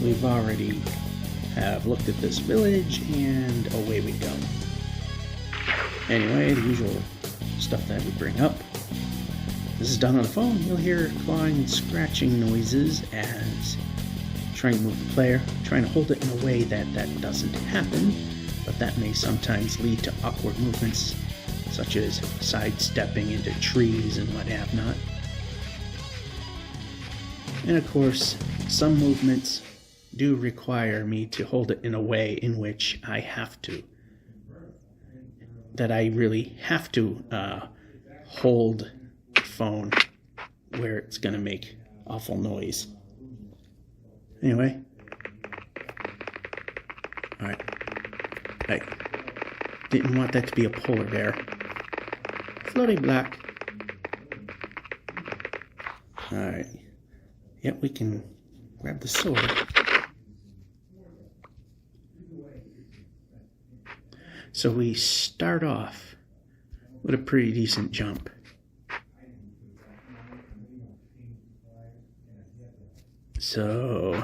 we've already have looked at this village, and away we go. Anyway, the usual stuff that we bring up. This is done on the phone. You'll hear clawing and scratching noises as trying to move the player, trying to hold it in a way that doesn't happen, but that may sometimes lead to awkward movements, such as sidestepping into trees and what have not. And of course, some movements do require me to hold it in a way in which I have to. That I really have to hold the phone where it's going to make awful noise. Anyway. Alright. I didn't want that to be a polar bear. Floaty black. Alright. Yep, we can grab the sword. So we start off with a pretty decent jump. So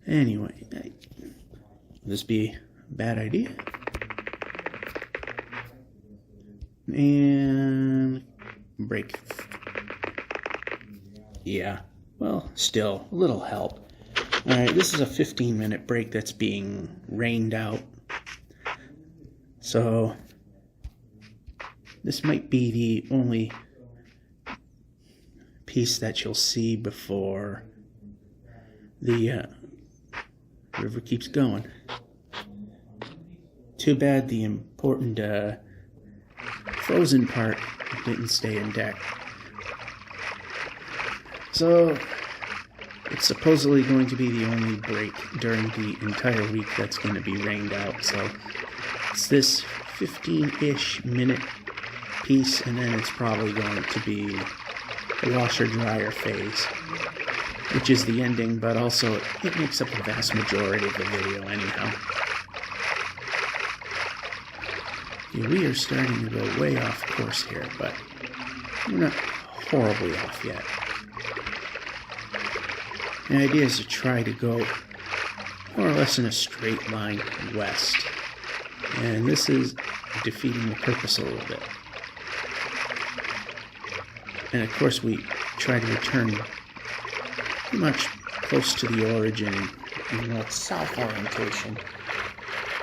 anyway, would this be a bad idea? And break. Yeah, well, still a little help. Alright, this is a 15-minute break that's being rained out. So this might be the only piece that you'll see before the river keeps going. Too bad the important frozen part didn't stay intact. So it's supposedly going to be the only break during the entire week that's going to be rained out. So it's this 15-ish minute piece, and then it's probably going to be the washer-dryer phase, which is the ending, but also it makes up a vast majority of the video anyhow. Yeah, we are starting to go way off course here, but we're not horribly off yet. The idea is to try to go more or less in a straight line west. And this is defeating the purpose a little bit. And of course we try to return pretty much close to the origin in north-south orientation.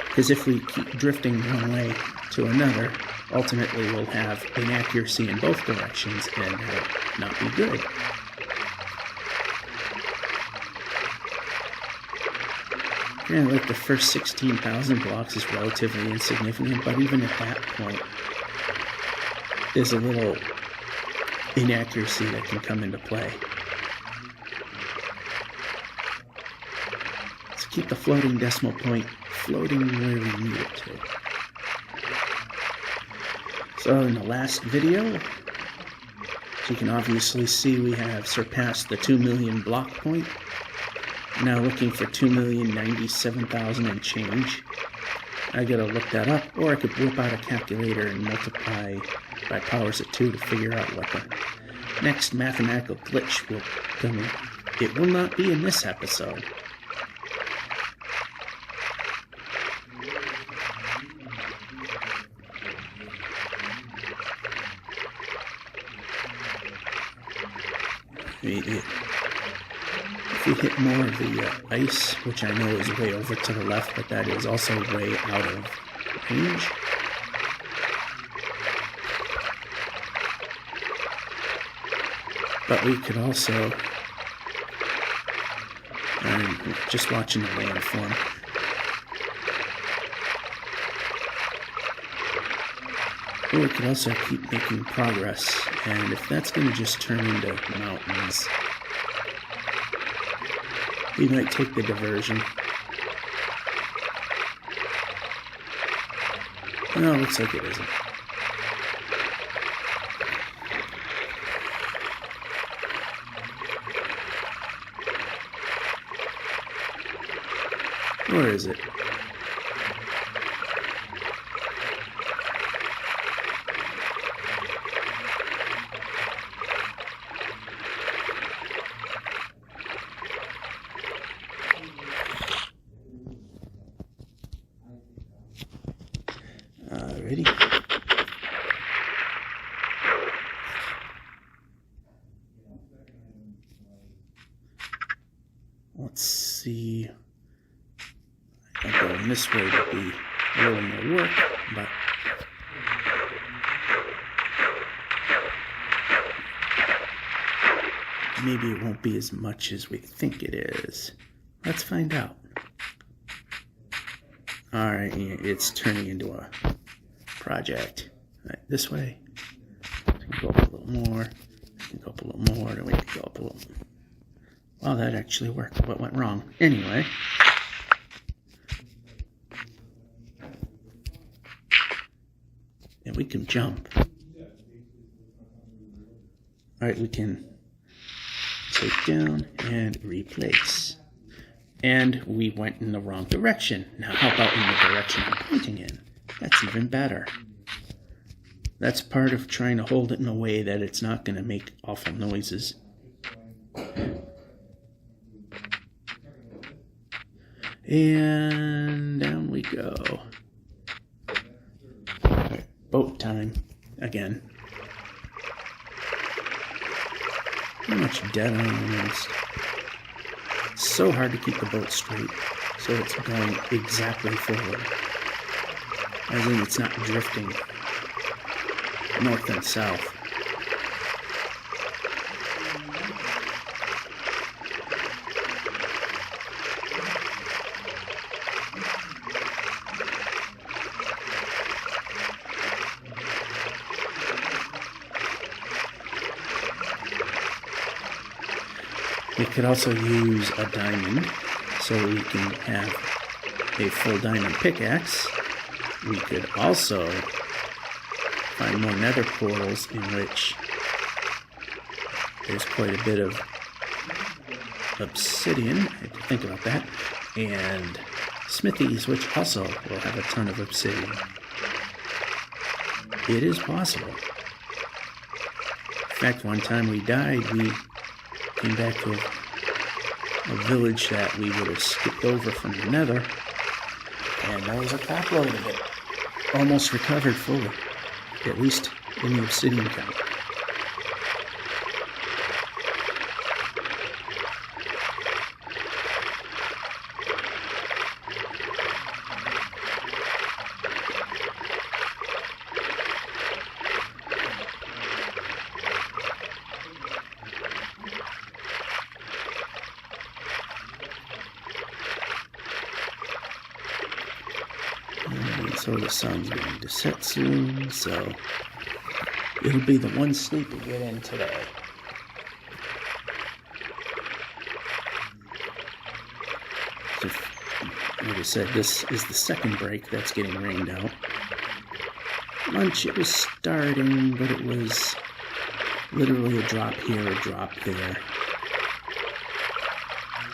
Because if we keep drifting one way to another, ultimately we'll have inaccuracy in both directions and that'll not be good. And like the first 16,000 blocks is relatively insignificant, but even at that point, there's a little inaccuracy that can come into play. Let's keep the floating decimal point floating where we need it to. So in the last video, as you can obviously see, we have surpassed the 2 million block point. Now looking for 2,097,000 and change. I gotta look that up, or I could whip out a calculator and multiply by powers of 2 to figure out what the next mathematical glitch will come in. It will not be in this episode. If we hit more of the ice, which I know is way over to the left, but that is also way out of range. But we could also, I'm just watching the landform. Or we could also keep making progress, and if that's going to just turn into mountains, we might take the diversion. No, looks like it isn't. Or is it? Alrighty. Let's see. I think going this way would be a little more work, but maybe it won't be as much as we think it is. Let's find out. Alright, it's turning into a project. Right, this way. Go up a little more. Go up a little more. Then we can go up a little more. Well, that actually worked. What went wrong? Anyway. And we can jump. Alright, we can take down and replace. And we went in the wrong direction. Now, how about in the direction I'm pointing in? That's even better. That's part of trying to hold it in a way that it's not going to make awful noises. And down we go. Right, boat time again. How much dead on this? It's so hard to keep the boat straight, so it's going exactly forward. As in, it's not drifting north and south. We could also use a diamond, so we can have a full diamond pickaxe. We could also find more nether portals in which there's quite a bit of obsidian. I had to think about that. And smithies, which also will have a ton of obsidian. It is possible. In fact, one time we died, we came back to a village that we would have skipped over from the nether, and there was a crapload of it. Almost recovered fully, at least in the obsidian count. So the sun's going to set soon, so it'll be the one sleep we get in today. So, like I said, this is the second break that's getting rained out. Lunch, it was starting, but it was literally a drop here, a drop there.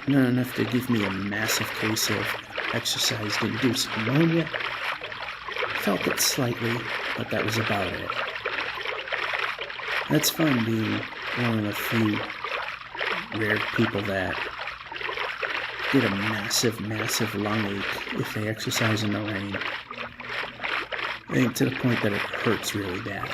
Not enough to give me a massive case of exercise-induced pneumonia. Felt it slightly, but that was about it. That's fun being one of the few rare people that get a massive, massive lung ache if they exercise in the rain. I think to the point that it hurts really bad.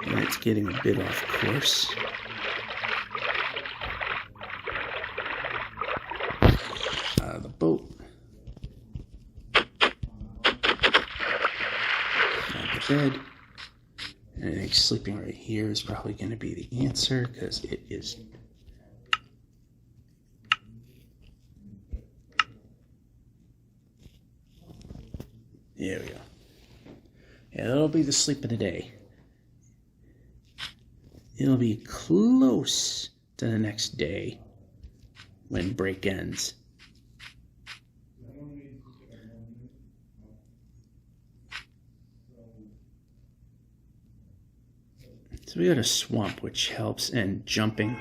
And it's getting a bit off course. The boat. The bed. And I think sleeping right here is probably going to be the answer, because it is. There we go. Yeah, that'll be the sleep of the day. It'll be close to the next day when break ends. So we got a swamp, which helps, and jumping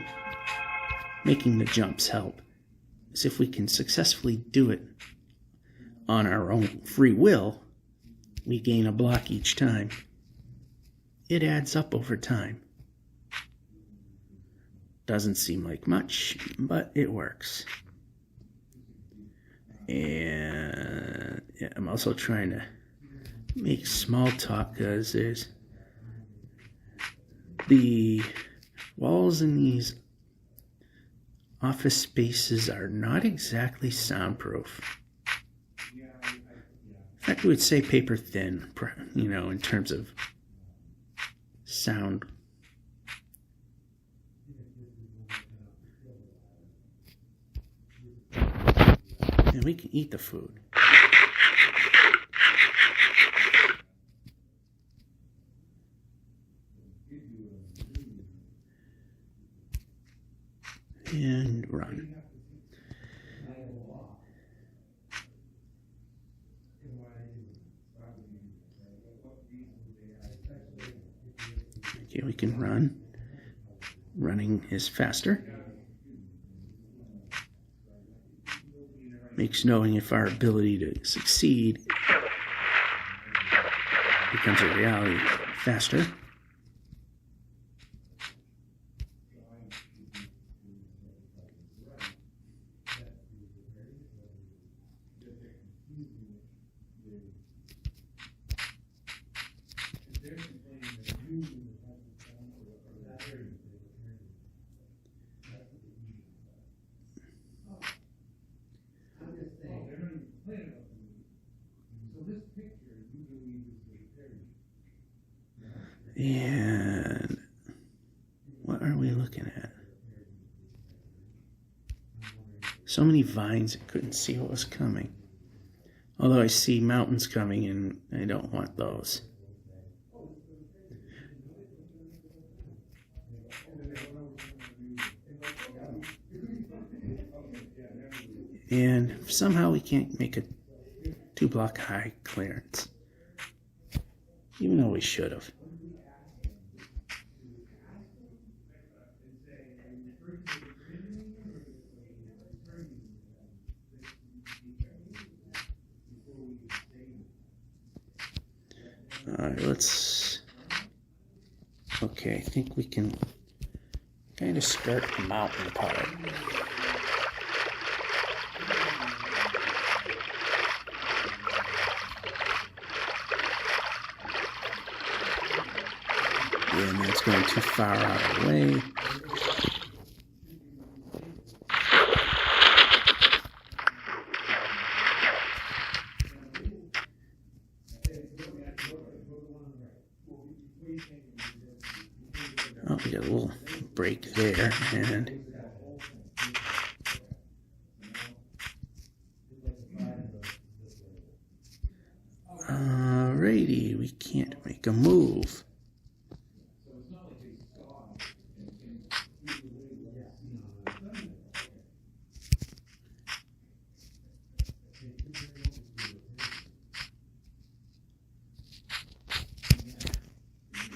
making the jumps help. Is if we can successfully do it on our own free will, we gain a block each time. It adds up over time. Doesn't seem like much, but it works. And yeah, I'm also trying to make small talk because there's the walls in these office spaces are not exactly soundproof. In fact, we would say paper thin, in terms of sound. And we can eat the food. And run. Okay, we can run. Running is faster. Makes knowing if our ability to succeed becomes a reality faster. And what are we looking at? So many vines, I couldn't see what was coming. Although I see mountains coming and I don't want those. And somehow we can't make a 2-block high clearance. Even though we should have. Alright, okay, I think we can kind of skirt the mountain part. And that's going too far out of the way. Oh, we got a little break there, and alrighty, we can't make a move.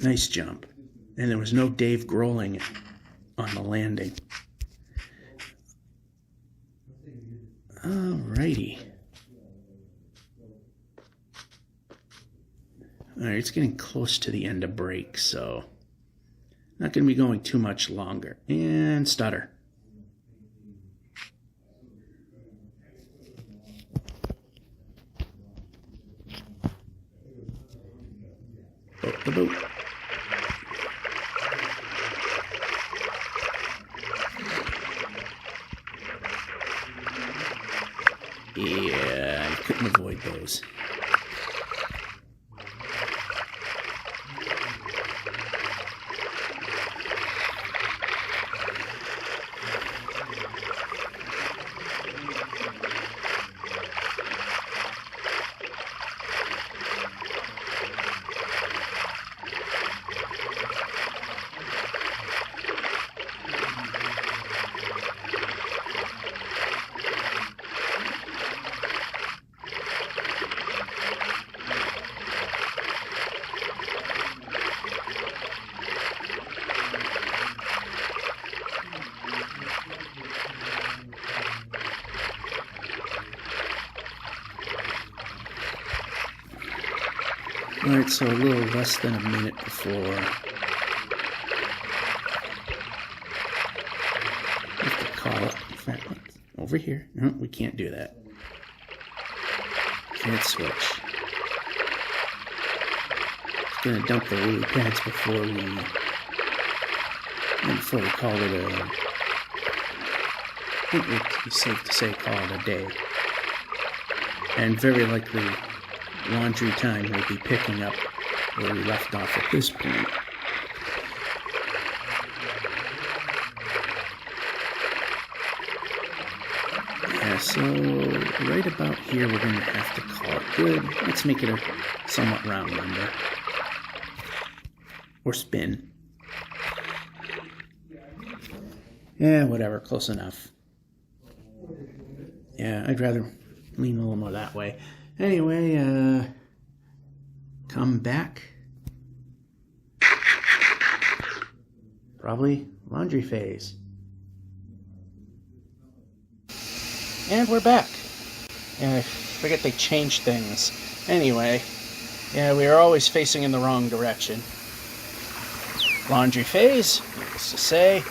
Nice jump. And there was no Dave Grohling on the landing. Alrighty. Alright, it's getting close to the end of break, so not going to be going too much longer. And stutter. Boat the boat. Yeah, I couldn't avoid those. Alright, so a little less than a minute before. I have to call it. In fact, over here. No, we can't do that. Can't switch. Just gonna dump the lily pads before we call it a. I think it'd be safe to say call it a day. And very likely laundry time will be picking up where we left off at this point. Yeah, so right about here we're going to have to call it good. Let's make it a somewhat round number. Or spin. Yeah, whatever, close enough. Yeah, I'd rather lean a little more that way. Anyway, come back. Probably laundry phase. And we're back. And I forget they changed things. Anyway, yeah, we are always facing in the wrong direction. Laundry phase, needless to say,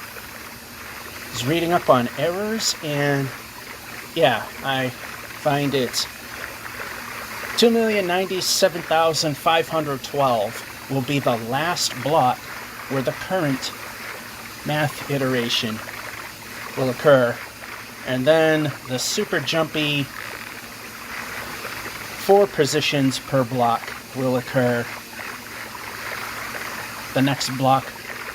is reading up on errors, and yeah, I find it 2,097,512 will be the last block where the current math iteration will occur. And then the super jumpy 4 positions per block will occur. The next block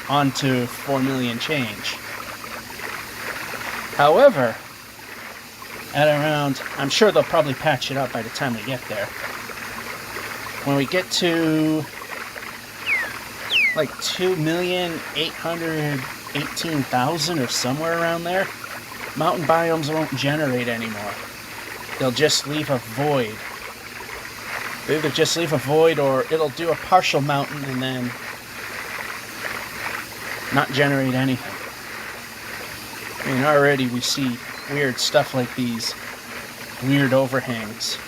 onto 4 million change. However, at around, I'm sure they'll probably patch it up by the time we get there. When we get to like 2,818,000 or somewhere around there, mountain biomes won't generate anymore. They'll just leave a void. They either just leave a void or it'll do a partial mountain and then not generate anything. I mean, already we see weird stuff like these weird overhangs.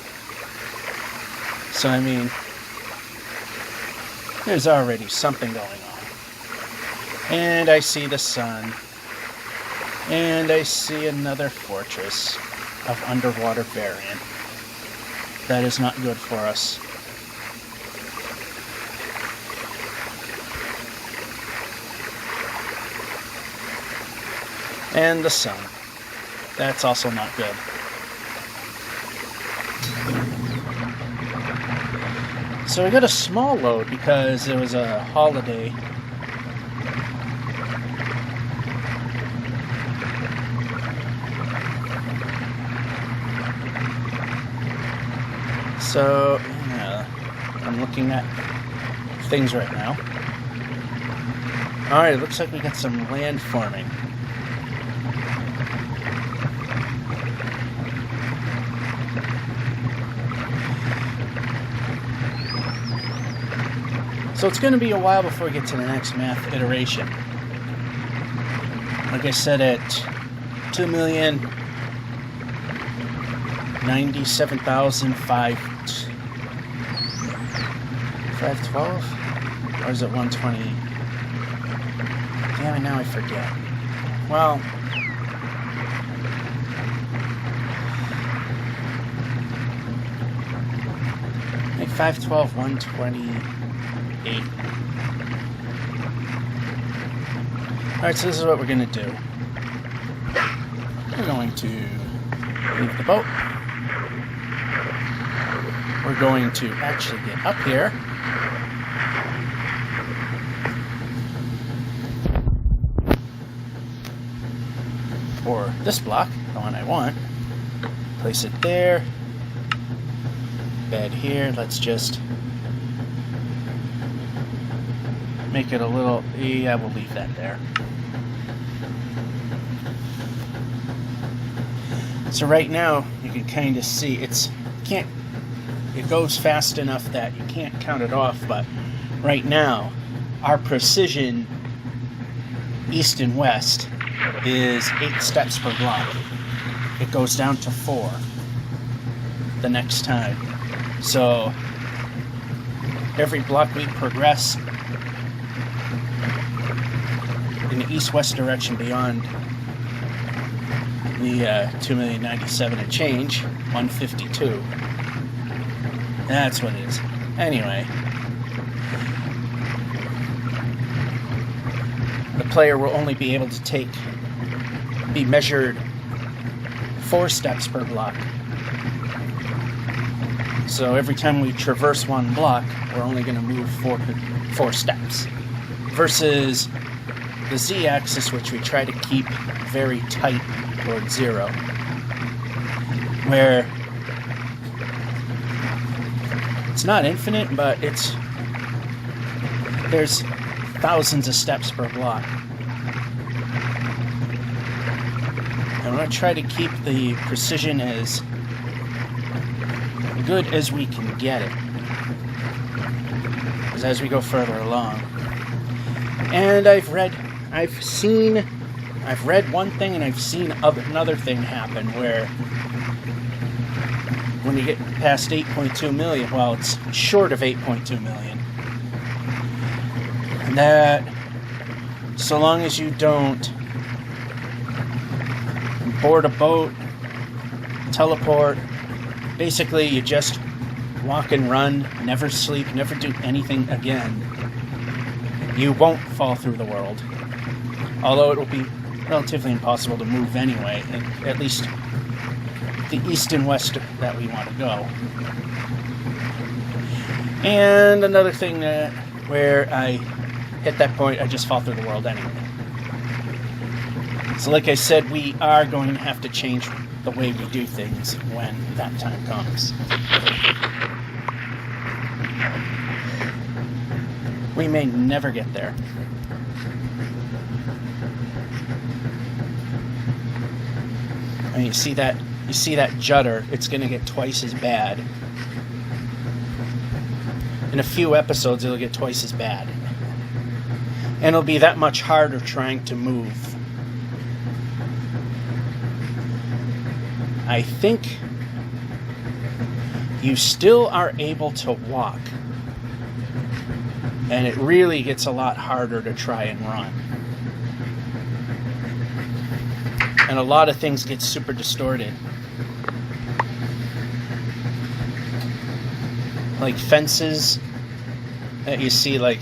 So, I mean, there's already something going on. And I see the sun. And I see another fortress of underwater variant. That is not good for us. And the sun. That's also not good. So we got a small load because it was a holiday. So, yeah, I'm looking at things right now. Alright, it looks like we got some land forming. So it's going to be a while before we get to the next math iteration. Like I said, at 2,097,512? Or is it 120? Damn it, now I forget. Well, I think 512, 128. Alright, so this is what we're going to do. We're going to leave the boat. We're going to actually get up here. For this block, the one I want. Place it there. Bed here. Let's just make it a little, yeah, we'll leave that there. So right now, you can kind of see, it goes fast enough that you can't count it off, but right now, our precision east and west is 8 steps per block. It goes down to 4 the next time. So every block we progress in the east-west direction beyond the 2,097,000 and change, 152. That's what it is. Anyway, the player will only be able to be measured 4 steps per block. So every time we traverse one block, we're only going to move 4 steps. Versus the z-axis, which we try to keep very tight towards 0. Where it's not infinite, but there's thousands of steps per block. And we're going to try to keep the precision as good as we can get it, as we go further along. And I've read one thing and I've seen another thing happen where when you get past 8.2 million, well, it's short of 8.2 million, and that so long as you don't board a boat, teleport, basically you just walk and run, never sleep, never do anything again, you won't fall through the world. Although it will be relatively impossible to move anyway, at least the east and west that we want to go. And another thing where I hit that point, I just fall through the world anyway. So like I said, we are going to have to change the way we do things when that time comes. We may never get there. I mean, you see that judder, it's going to get twice as bad. In a few episodes, it'll get twice as bad. And it'll be that much harder trying to move. I think you still are able to walk. And it really gets a lot harder to try and run. And a lot of things get super distorted. Like fences that you see, like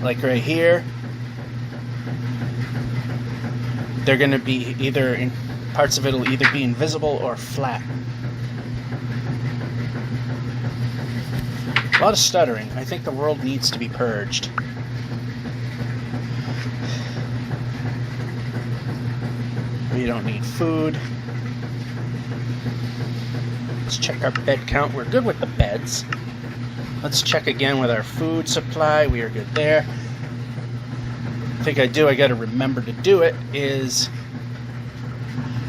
like right here. They're going to be parts of it will either be invisible or flat. A lot of stuttering. I think the world needs to be purged. We don't need food. Let's check our bed count. We're good with the beds. Let's check again with our food supply. We are good there. I think I got to remember to do it, is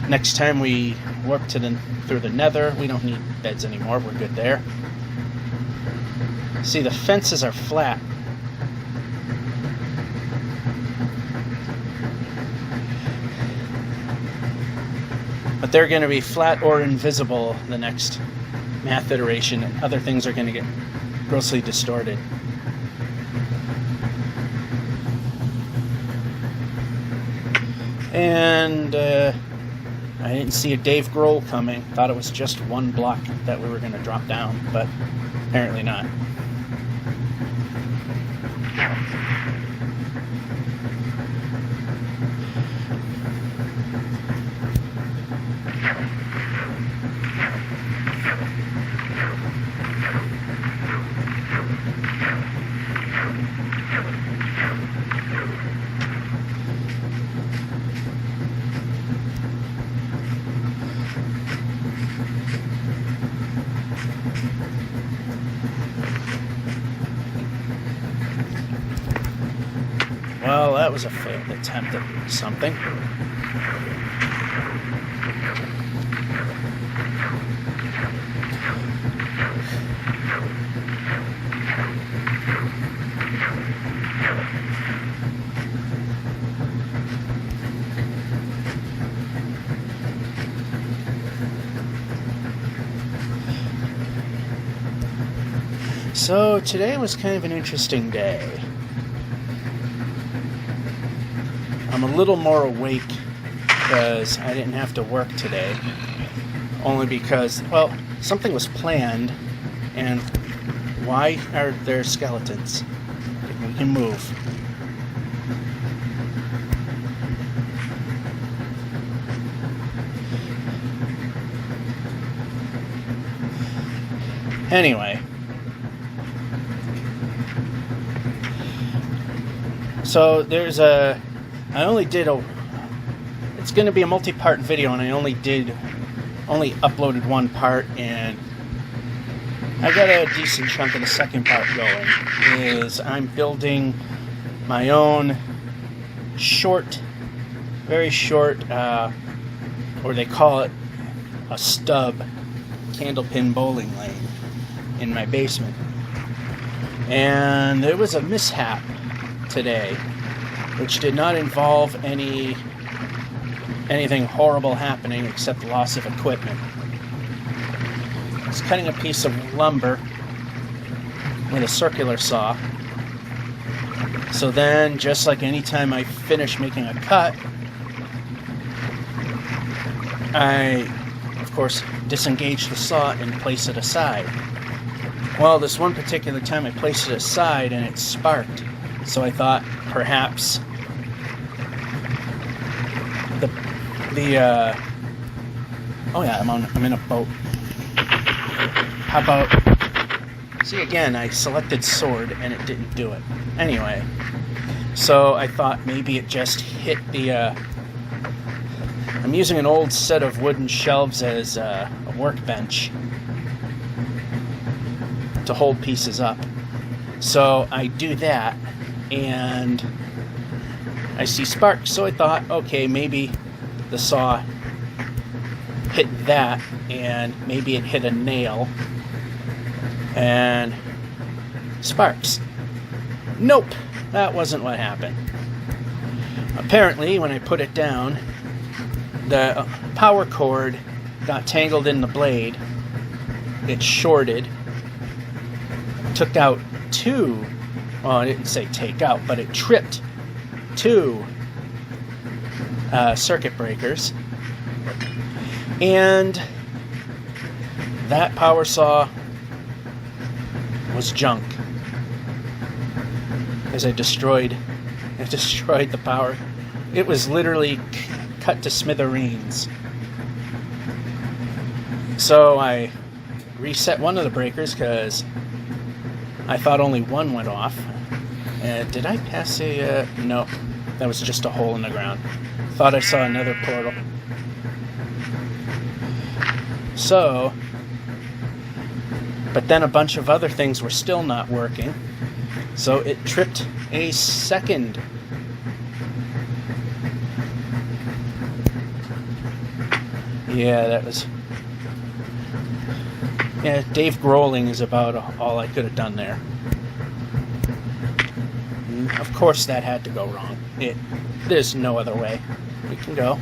next time we warp through the nether, we don't need beds anymore. We're good there. See, the fences are flat. But they're going to be flat or invisible the next math iteration, and other things are going to get grossly distorted. And I didn't see a Dave Grohl coming. Thought it was just one block that we were going to drop down, but apparently not. Well, that was a failed attempt at something. So today was kind of an interesting day. I'm a little more awake because I didn't have to work today. Only because, well, something was planned, and why are there skeletons? We can move. Anyway, so there's I only did it's going to be a multi-part video, and I only uploaded one part, and I got a decent chunk of the second part going. I'm building my own very short, or they call it a stub, candlepin bowling lane in my basement. And there was a mishap today, which did not involve anything horrible happening except loss of equipment. I was cutting a piece of lumber with a circular saw. So then, just like any time I finish making a cut, I, of course, disengage the saw and place it aside. Well, this one particular time I placed it aside and it sparked. So I thought perhaps oh yeah, I'm in a boat. How about, see, again, I selected sword and it didn't do it. Anyway, so I thought maybe it just hit I'm using an old set of wooden shelves as a workbench to hold pieces up. So I do that, and I see sparks. So I thought, okay, maybe the saw hit that, and maybe it hit a nail, and sparks. Nope, that wasn't what happened. Apparently, when I put it down, the power cord got tangled in the blade. It shorted. Took out I didn't say take out, but it tripped two circuit breakers. And that power saw was junk, as it destroyed the power. It was literally cut to smithereens. So I reset one of the breakers because I thought only one went off. Did I pass no, that was just a hole in the ground. Thought I saw another portal. So, but then a bunch of other things were still not working. So it tripped a second. Yeah, Dave Groeling is about all I could have done there. Of course that had to go wrong. There's no other way. We can go.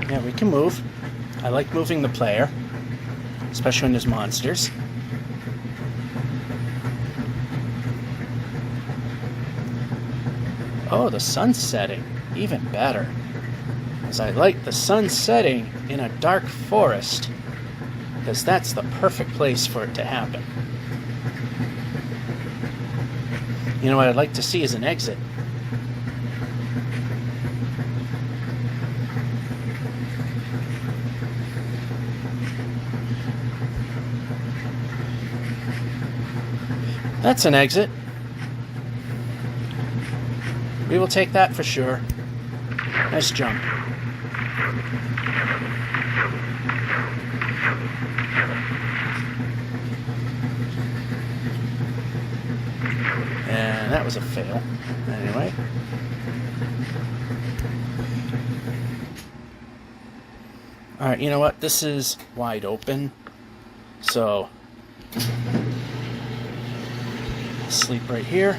Yeah, we can move. I like moving the player, especially when there's monsters. Oh, the sun's setting. Even better. As I like the sun setting in a dark forest, because that's the perfect place for it to happen. You know what I'd like to see is an exit. That's an exit. We will take that for sure. Nice jump. And that was a fail. Anyway. Alright, you know what? This is wide open. So Sleep right here.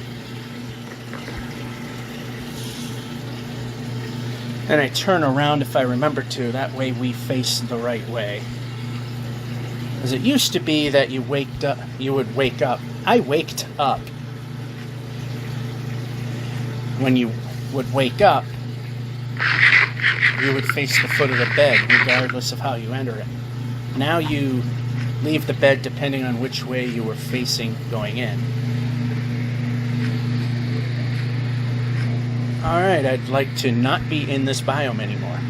And I turn around if I remember to. That way we face the right way. As it used to be that you would wake up. I waked up. When you would wake up, you would face the foot of the bed, regardless of how you enter it. Now you leave the bed depending on which way you were facing going in. Alright, I'd like to not be in this biome anymore.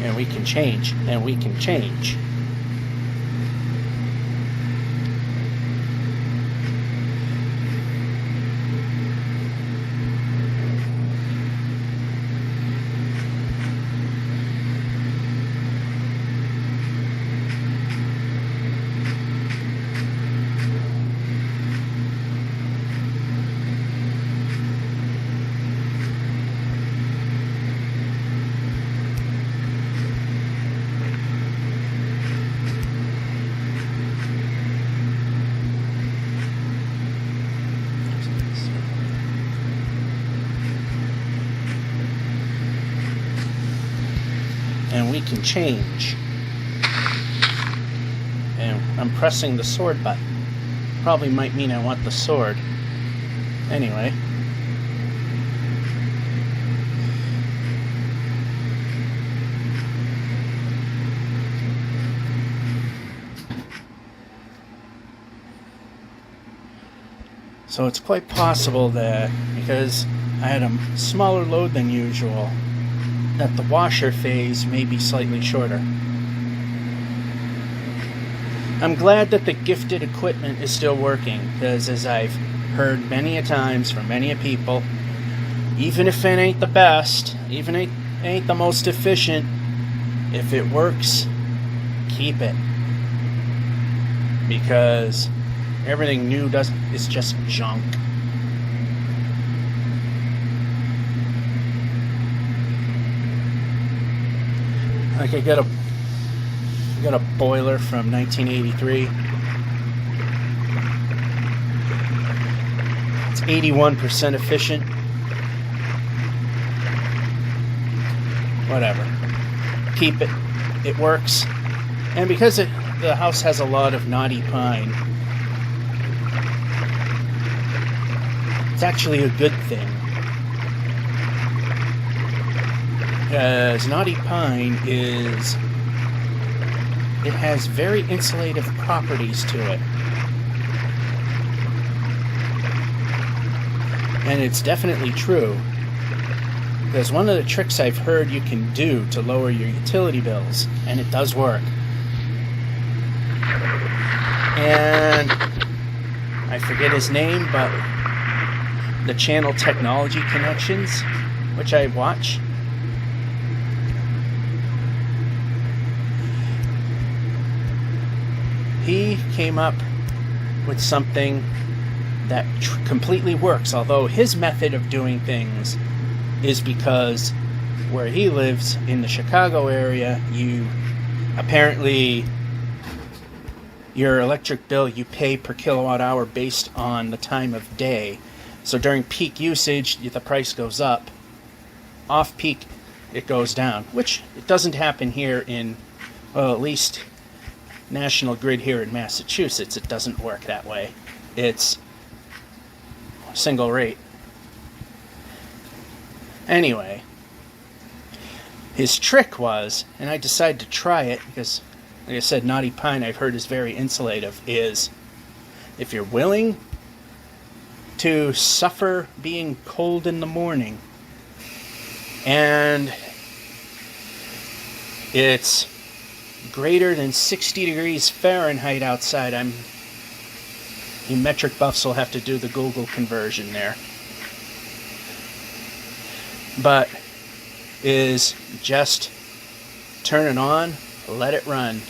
And we can change, and we can change. And we can change. And I'm pressing the sword button. Probably might mean I want the sword. Anyway. So it's quite possible that, because I had a smaller load than usual, that the washer phase may be slightly shorter. I'm glad that the gifted equipment is still working, because as I've heard many a times from many a people, even if it ain't the best, even if it ain't the most efficient, if it works, keep it. Because everything new is just junk. Like I got a boiler from 1983. It's 81% efficient. Whatever. Keep it. It works. And because the house has a lot of knotty pine, it's actually a good thing. Because knotty pine it has very insulative properties to it. And it's definitely true. Because one of the tricks I've heard you can do to lower your utility bills, and it does work. And I forget his name, but the channel Technology Connections, which I watch, he came up with something that completely works, although his method of doing things is because where he lives in the Chicago area, your electric bill you pay per kilowatt hour based on the time of day. So during peak usage, the price goes up. Off peak, it goes down, which it doesn't happen here in, well, at least National Grid here in Massachusetts. It doesn't work that way. It's single rate. Anyway, his trick was, and I decided to try it because, like I said, knotty pine I've heard is very insulative, is if you're willing to suffer being cold in the morning and it's greater than 60 degrees Fahrenheit outside, you metric buffs will have to do the Google conversion there, but is just turn it on, let it run.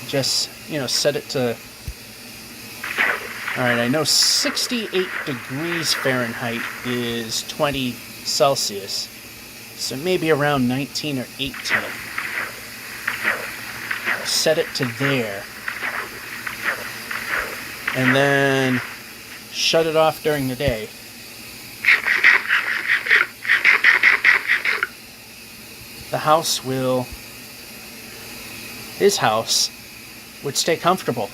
Just, set it to Alright, I know 68 degrees Fahrenheit is 20 Celsius. So maybe around 19 or 18. Set it to there. And then shut it off during the day. His house would stay comfortable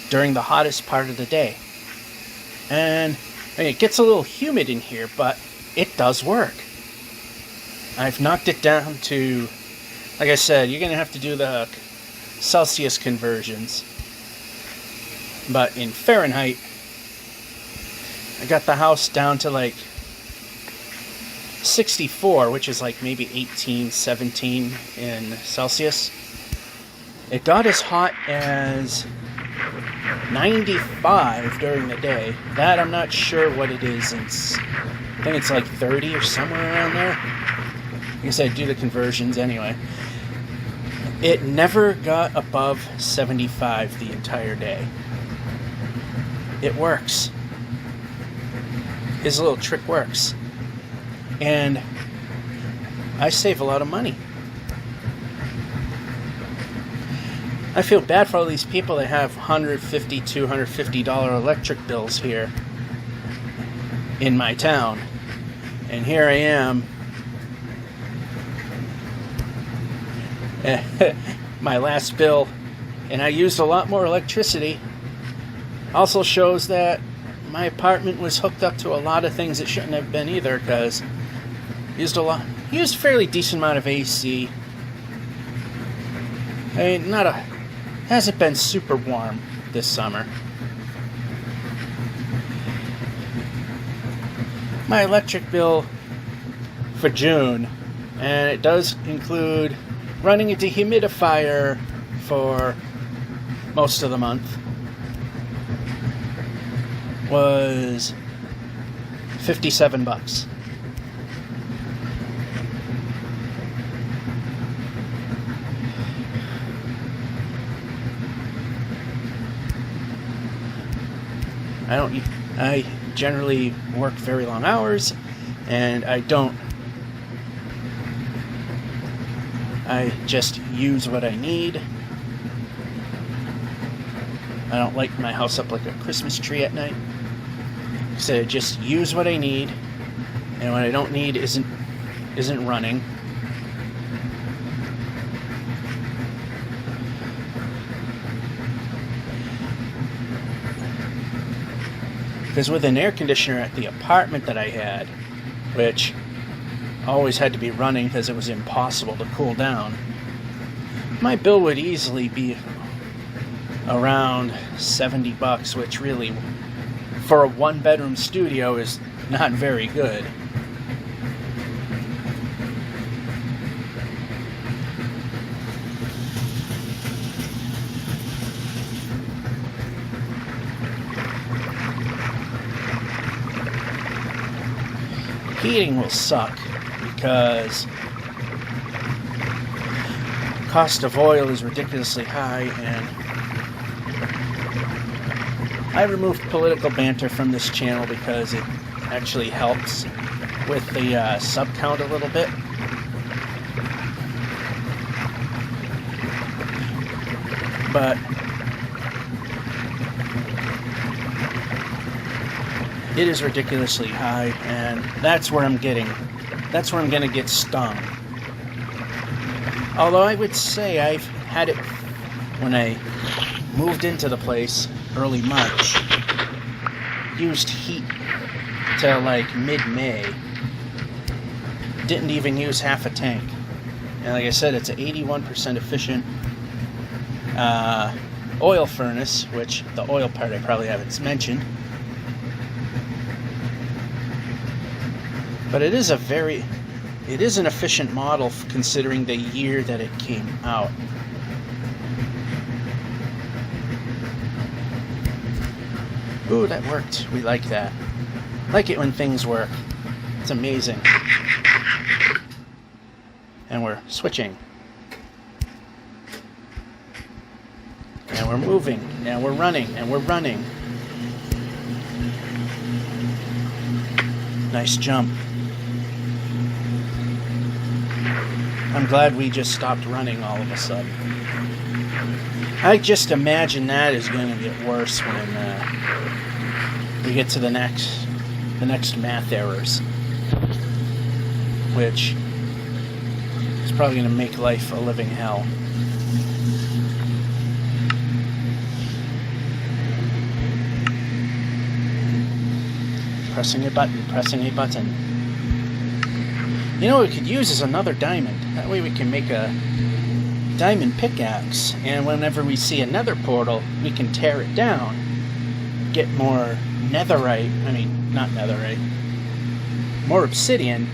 during the hottest part of the day. And I mean, it gets a little humid in here, but it does work. I've knocked it down to, like I said, you're going to have to do the Celsius conversions. But in Fahrenheit, I got the house down to like 64, which is like maybe 18, 17 in Celsius. It got as hot as 95 during the day. That I'm not sure what it is. I think it's like 30 or somewhere around there. Like I said, do the conversions anyway. It never got above 75 the entire day. It works. His little trick works. And I save a lot of money. I feel bad for all these people that have $150, $250 electric bills here in my town. And here I am. My last bill, and I used a lot more electricity. Also shows that my apartment was hooked up to a lot of things it shouldn't have been either, because used a fairly decent amount of AC. I mean, hasn't been super warm this summer. My electric bill for June, and it does include running a dehumidifier for most of the month, was $57. I generally work very long hours, and I just use what I need. I don't light my house up like a Christmas tree at night. So I just use what I need, and what I don't need isn't running. Because with an air conditioner at the apartment that I had, which always had to be running because it was impossible to cool down, my bill would easily be around $70, which really, for a one-bedroom studio, is not very good. Heating will suck because the cost of oil is ridiculously high, and I removed political banter from this channel because it actually helps with the sub count a little bit. But it is ridiculously high, and that's where I'm going to get stung. Although I would say I've had it when I moved into the place early March, used heat till like mid-May, didn't even use half a tank. And like I said, it's an 81% efficient oil furnace, which the oil part I probably haven't mentioned. But it is an efficient model considering the year that it came out. Ooh, that worked. We like that. Like it when things work. It's amazing. And we're switching. And we're moving. And we're running. And we're running. Nice jump. I'm glad we just stopped running all of a sudden. I just imagine that is going to get worse when we get to the next math errors, which is probably going to make life a living hell. Pressing a button. You know what we could use is another diamond. That way we can make a diamond pickaxe, and whenever we see another portal, we can tear it down, get more more obsidian,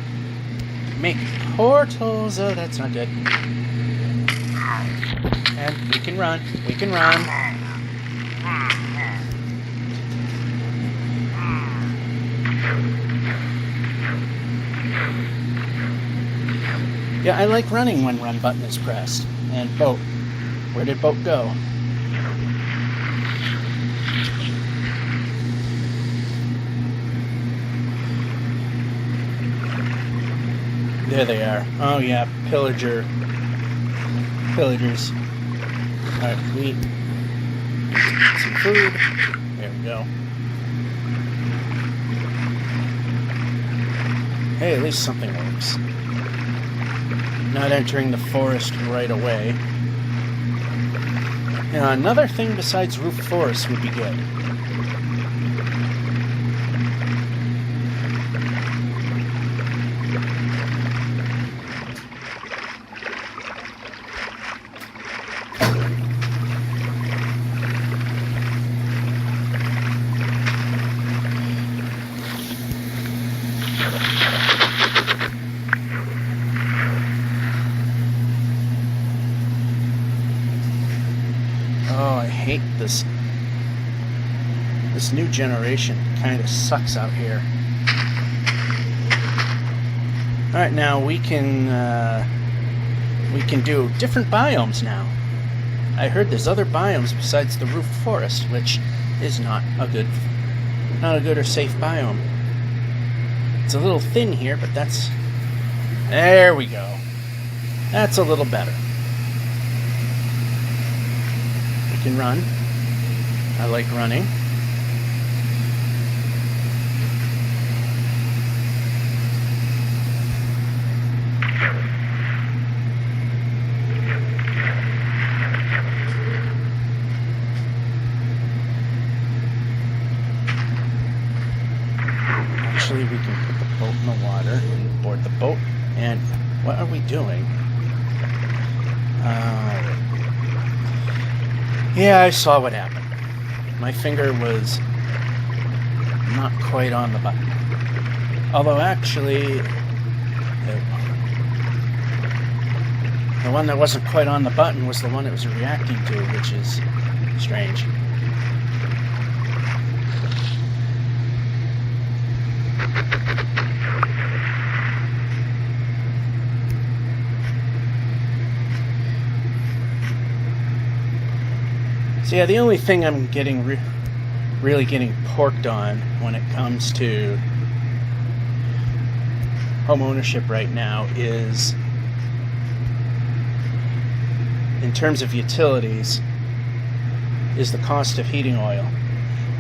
make portals. Oh, that's not good. And we can run. Yeah, I like running when run button is pressed. And boat. Where did boat go? There they are. Oh yeah, pillagers. Alright, we get some food. There we go. Hey, at least something works. Not entering the forest right away. Now, another thing besides roof forest would be good. Oh, I hate this. This new generation kind of sucks out here. All right, now we can do different biomes now. I heard there's other biomes besides the roof forest, which is not a good or safe biome. It's a little thin here, but there we go. That's a little better. We can run. I like running. Actually, we can put the boat in the water and board the boat. And what are we doing? Yeah, I saw what happened. My finger was not quite on the button. Although, actually, the one that wasn't quite on the button was the one it was reacting to, which is strange. So yeah, the only thing I'm getting really getting porked on when it comes to home ownership right now is, in terms of utilities, is the cost of heating oil.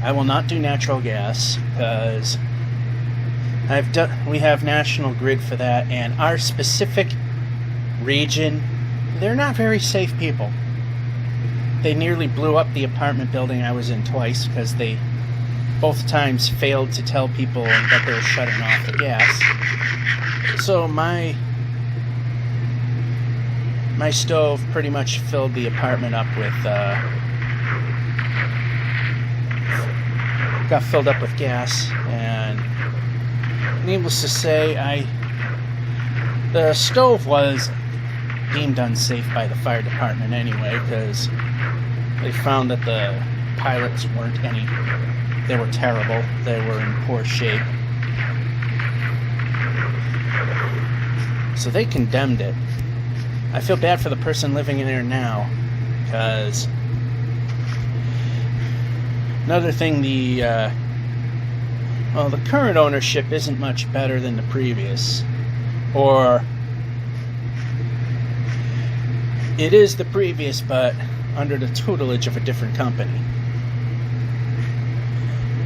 I will not do natural gas because we have National Grid for that, and our specific region, they're not very safe people. They nearly blew up the apartment building I was in twice because they both times failed to tell people that they were shutting off the gas. So my stove pretty much filled the apartment up with got filled up with gas, and needless to say, the stove was deemed unsafe by the fire department anyway, because they found that the pilots they were terrible. They were in poor shape. So they condemned it. I feel bad for the person living in there now, because another thing the Well, the current ownership isn't much better than the previous. Or it is the previous, but under the tutelage of a different company.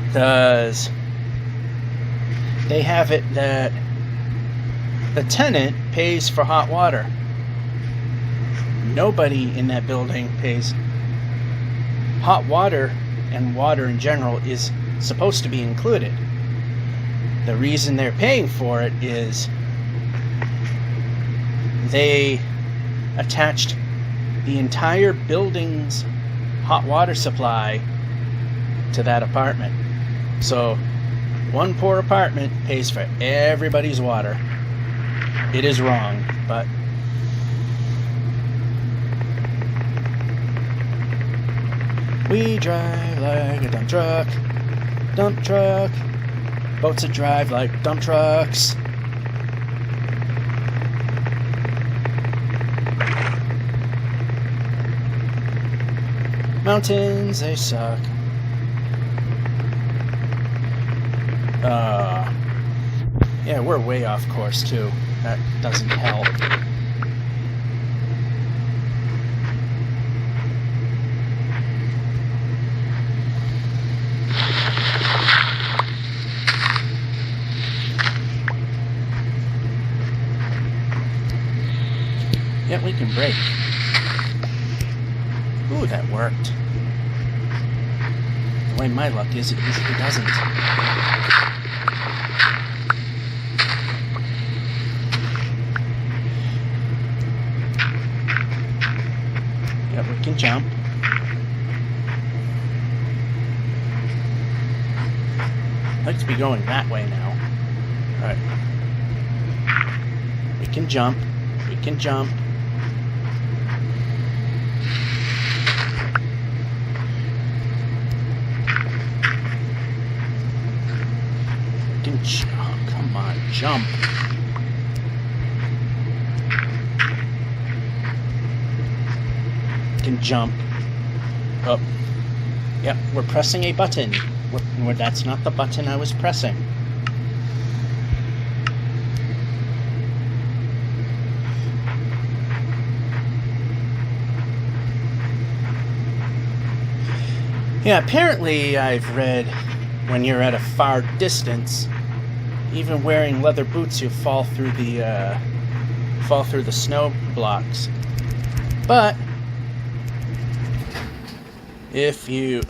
Because they have it that the tenant pays for hot water. Nobody in that building pays. Hot water and water in general is supposed to be included. The reason they're paying for it is they attached the entire building's hot water supply to that apartment. So one poor apartment pays for everybody's water. It is wrong, but we drive like a dump truck, dump truck. Boats that drive like dump trucks. Mountains, they suck. Yeah, we're way off course too. That doesn't help. Yeah, we can brake. Ooh, that worked. The way my luck is, it usually doesn't. Yeah, we can jump. I'd like to be going that way now. Alright. We can jump. We can jump. Oh, come on, jump. Can jump. Oh. Yep, we're pressing a button. That's not the button I was pressing. Yeah, apparently I've read when you're at a far distance, even wearing leather boots, you fall through the snow blocks. But if you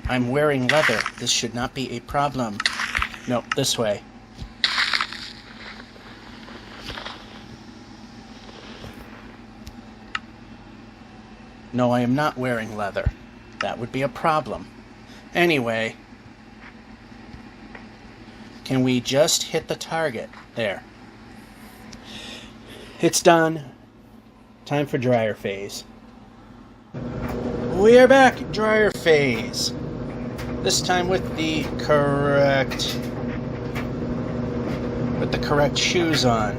I'm wearing leather. This should not be a problem. No, this way. No, I am not wearing leather. That would be a problem. Anyway, can we just hit the target? There. It's done. Time for dryer phase. We are back, dryer phase. This time with the correct shoes on.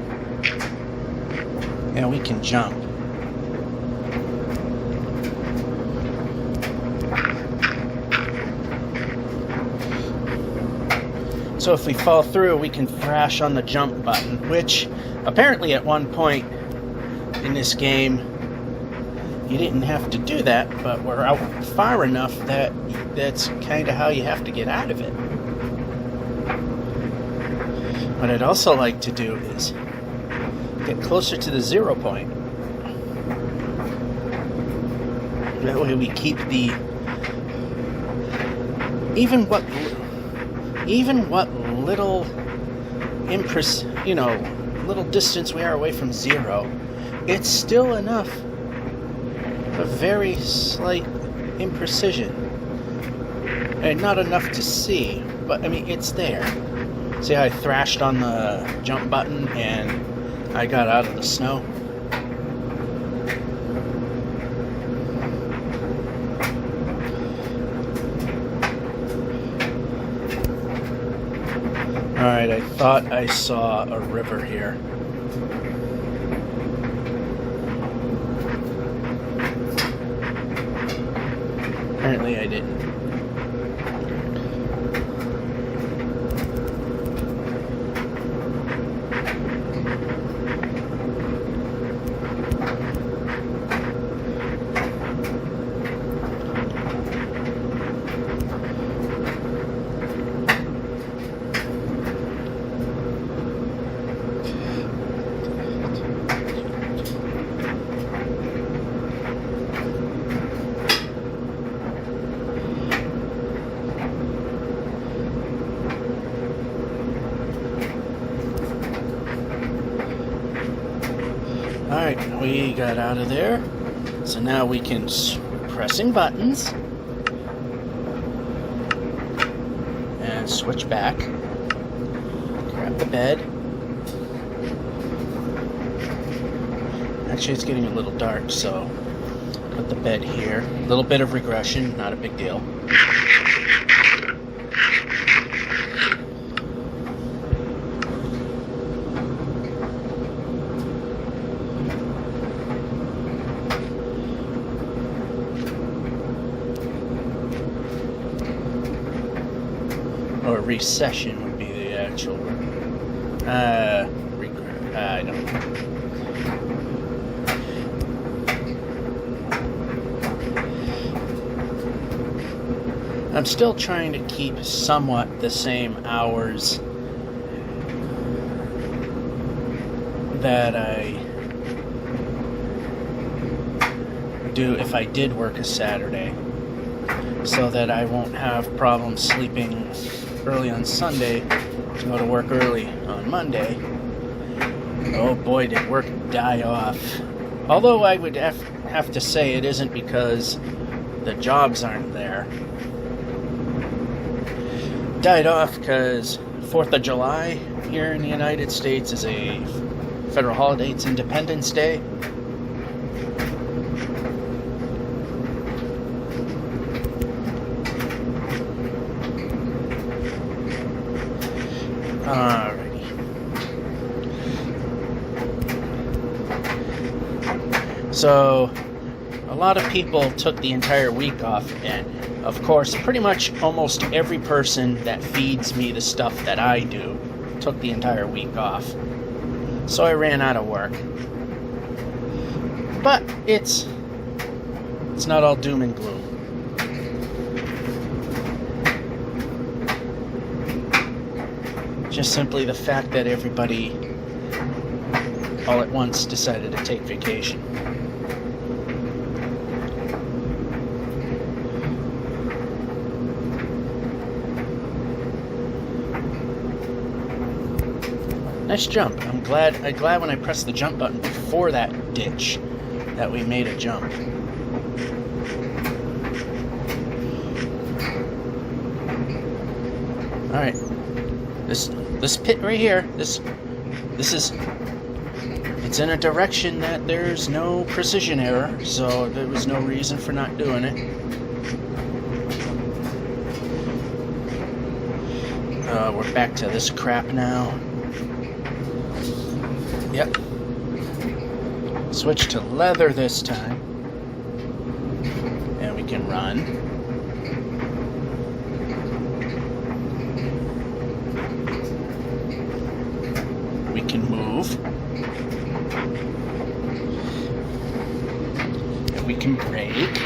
And we can jump. So if we fall through, we can thrash on the jump button, which apparently at one point in this game, you didn't have to do that, but we're out far enough that that's kind of how you have to get out of it. What I'd also like to do is get closer to the 0 point. That way we keep the... Even what little little distance we are away from 0, it's still enough. A very slight imprecision. And not enough to see, but I mean, it's there. See how I thrashed on the jump button and I got out of the snow? Alright, I thought I saw a river here. Apparently I didn't. Alright, we got out of there. So now we can pressing buttons and switch back. Grab the bed. Actually, it's getting a little dark, so put the bed here. A little bit of regression, not a big deal. Or recession would be the actual word. I don't know. I'm still trying to keep somewhat the same hours that I do if I did work a Saturday, so that I won't have problems sleeping early on Sunday to go to work early on Monday. Oh boy, did work die off. Although I would have to say it isn't because the jobs aren't there. Died off because 4th of July here in the United States is a federal holiday. It's Independence Day. Alrighty. So, a lot of people took the entire week off, and of course, pretty much almost every person that feeds me the stuff that I do took the entire week off. So I ran out of work. But it's not all doom and gloom. Just simply the fact that everybody all at once decided to take vacation. Nice jump. I'm glad when I pressed the jump button before that ditch that we made a jump. Alright. This pit right here, this is, it's in a direction that there's no precision error, so there was no reason for not doing it. We're back to this crap now. Yep. Switch to leather this time. And we can run. We can move. And we can brake.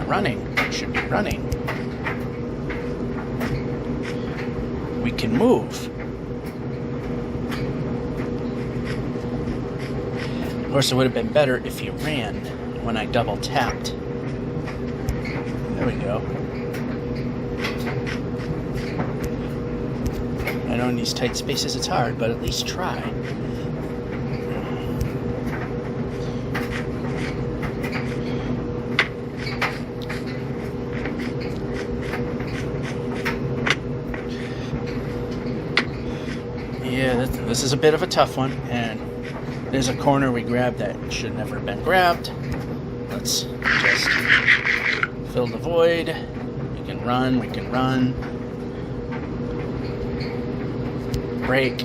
Running. It should be running. We can move. Of course, it would have been better if you ran when I double tapped. There we go. I know in these tight spaces it's hard, but at least try. Yeah, this is a bit of a tough one, and there's a corner we grabbed that should never have been grabbed. Let's just fill the void. We can run. Brake.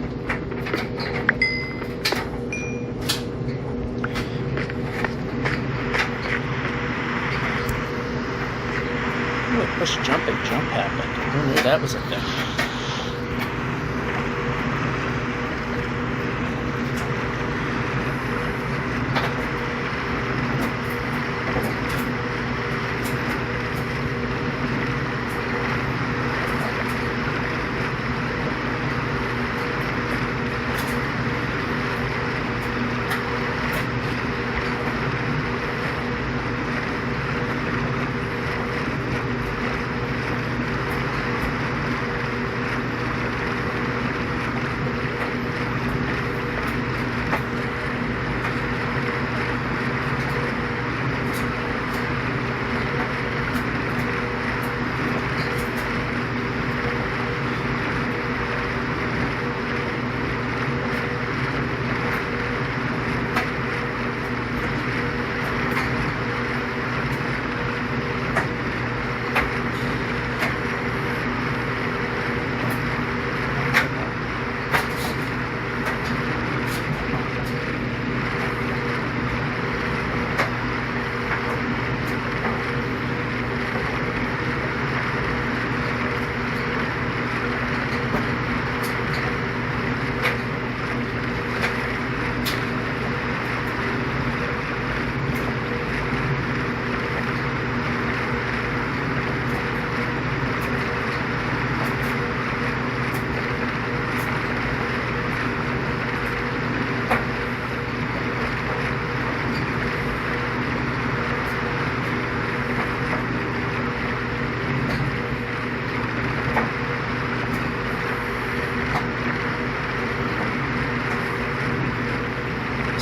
Ooh, push jump and jump happened. Who knew that was a thing?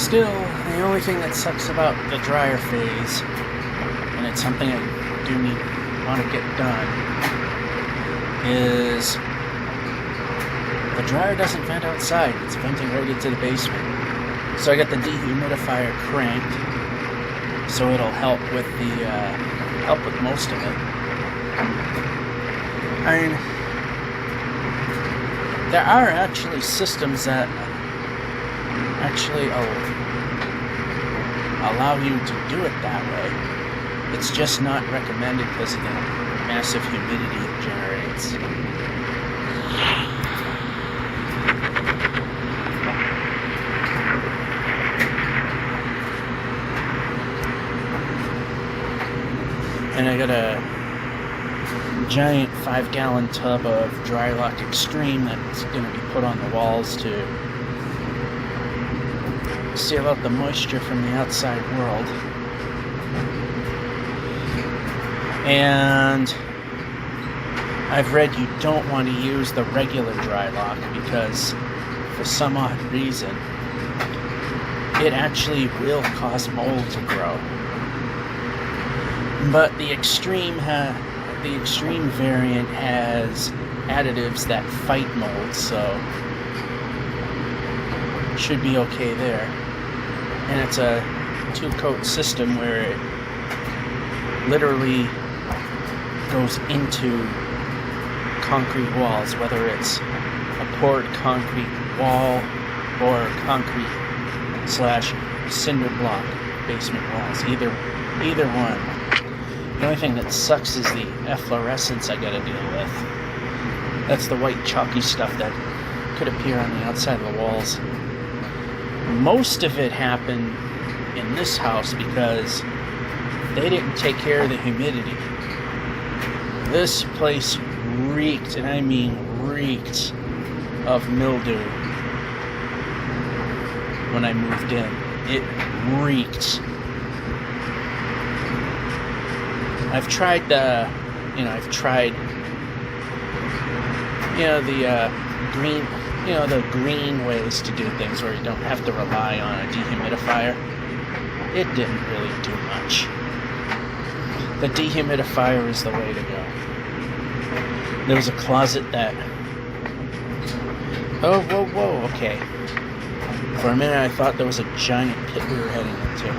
Still, the only thing that sucks about the dryer phase, and it's something I do want to get done, is the dryer doesn't vent outside. It's venting right into the basement. So I got the dehumidifier cranked, so it'll help with most of it. I mean, there are actually systems that actually allow you to do it that way. It's just not recommended because of the massive humidity it generates. And I got a giant 5-gallon tub of Drylock Extreme that's going to be put on the walls to seal out the moisture from the outside world. And I've read you don't want to use the regular Drylock because for some odd reason it actually will cause mold to grow. But the extreme variant has additives that fight mold, so it should be okay there. And it's a 2-coat system where it literally goes into concrete walls, whether it's a poured concrete wall or concrete / cinder block basement walls. Either one. The only thing that sucks is the efflorescence I gotta deal with. That's the white chalky stuff that could appear on the outside of the walls. Most of it happened in this house because they didn't take care of the humidity. This place reeked, and I mean reeked, of mildew when I moved in. It reeked. I've tried the green ways to do things where you don't have to rely on a dehumidifier. It didn't really do much. The dehumidifier is the way to go. There was a closet that... Oh, whoa, okay. For a minute I thought there was a giant pit we were heading into.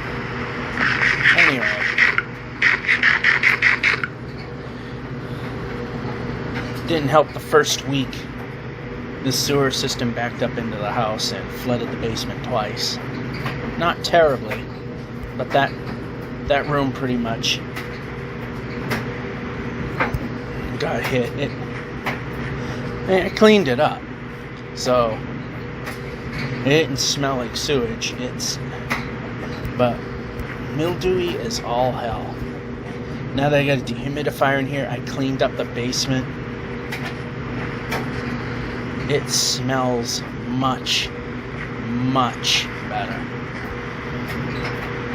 Anyway. Didn't help the first week. The sewer system backed up into the house and flooded the basement twice. Not terribly, but that room pretty much got hit. I cleaned it up, so it didn't smell like sewage. But mildewy as all hell. Now that I got a dehumidifier in here, I cleaned up the basement. It smells much, much better.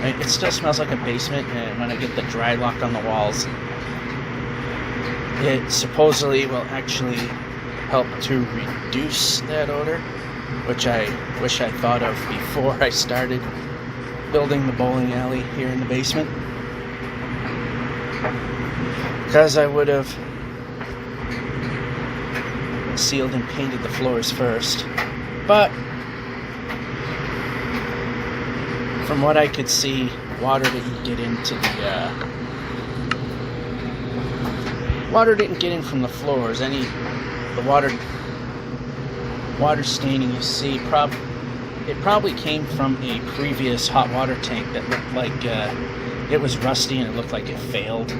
It still smells like a basement, and when I get the Drylock on the walls, it supposedly will actually help to reduce that odor, which I wish I thought of before I started building the bowling alley here in the basement, because I would have sealed and painted the floors first. But from what I could see, water didn't get in from the floors. The water staining you see, it probably came from a previous hot water tank that looked like it was rusty and it looked like it failed.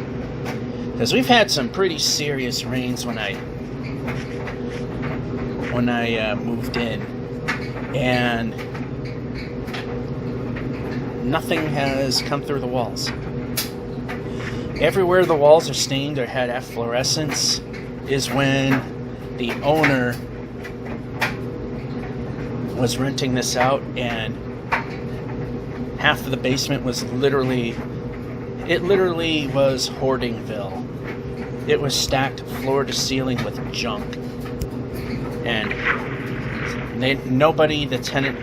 Because we've had some pretty serious rains when I moved in, and nothing has come through the walls. Everywhere the walls are stained or had efflorescence is when the owner was renting this out, and half of the basement was literally was Hoardingville. It was stacked floor to ceiling with junk. And the tenant,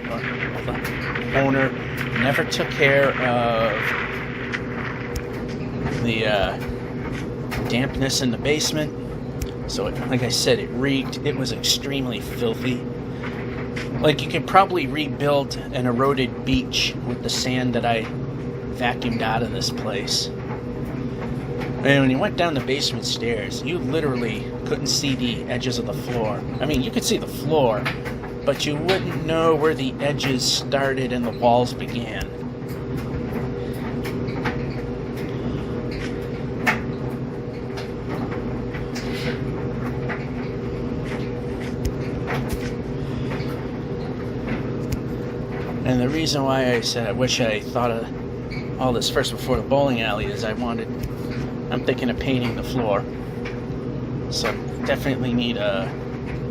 owner never took care of the dampness in the basement. So, like I said, it reeked. It was extremely filthy. Like, you could probably rebuild an eroded beach with the sand that I vacuumed out of this place. And when you went down the basement stairs, you literally couldn't see the edges of the floor. I mean, you could see the floor, but you wouldn't know where the edges started and the walls began. And the reason why I said I wish I thought of all this first before the bowling alley is I'm thinking of painting the floor. So definitely need a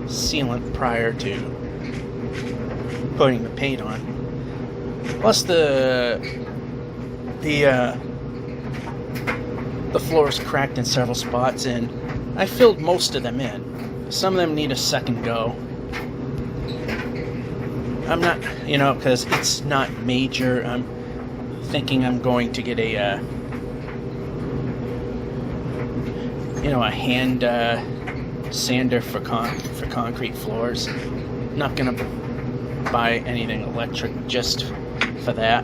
sealant prior to putting the paint on. Plus the floor is cracked in several spots, and I filled most of them in. Some of them need a second go. I'm not, because it's not major. I'm thinking I'm going to get a hand sander for concrete floors. Not gonna buy anything electric just for that.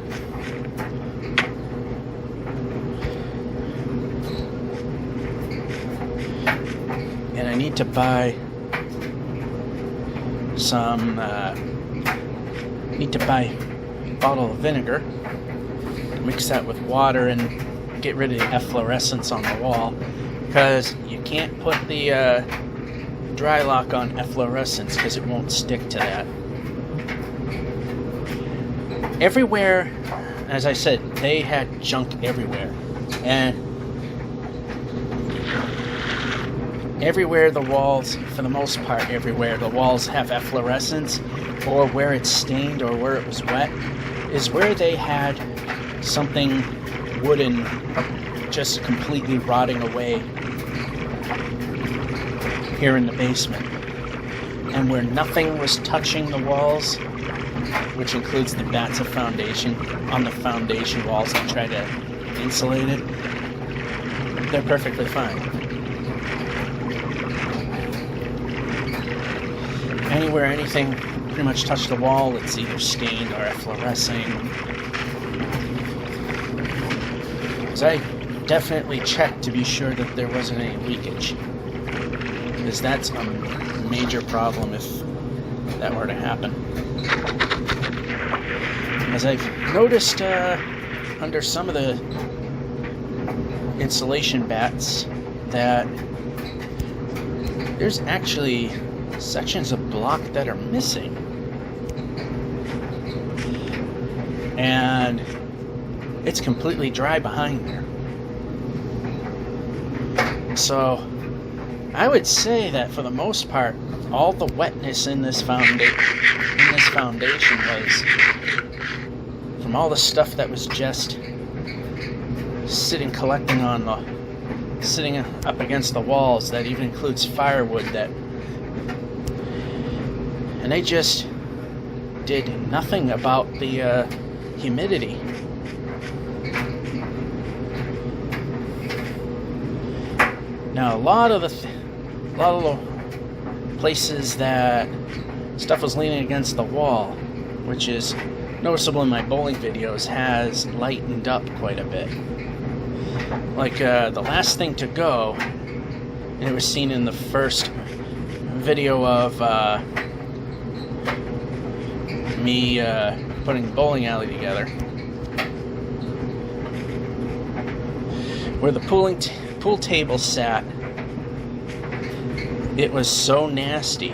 And I need to buy some. Need to buy a bottle of vinegar, mix that with water, and get rid of the efflorescence on the wall, because you can't put the dry lock on efflorescence because it won't stick to that. Everywhere, as I said, they had junk everywhere, and everywhere the walls, for the most part everywhere, the walls have efflorescence, or where it's stained or where it was wet, is where they had something wooden just completely rotting away here in the basement. And where nothing was touching the walls, which includes the bats of foundation on the foundation walls that try to insulate it, they're perfectly fine. Anywhere anything pretty much touched the wall, it's either stained or efflorescing. Because I definitely checked to be sure that there wasn't any leakage, because that's a major problem if that were to happen. As I've noticed under some of the insulation bats that there's actually sections of block that are missing, and it's completely dry behind there. So I would say that for the most part, all the wetness in this foundation was from all the stuff that was just sitting up against the walls. That even includes firewood and they just did nothing about the humidity. Now, a lot of the places that stuff was leaning against the wall, which is noticeable in my bowling videos, has lightened up quite a bit. Like the last thing to go, and it was seen in the first video of me putting the bowling alley together, where the pool table sat. It was so nasty.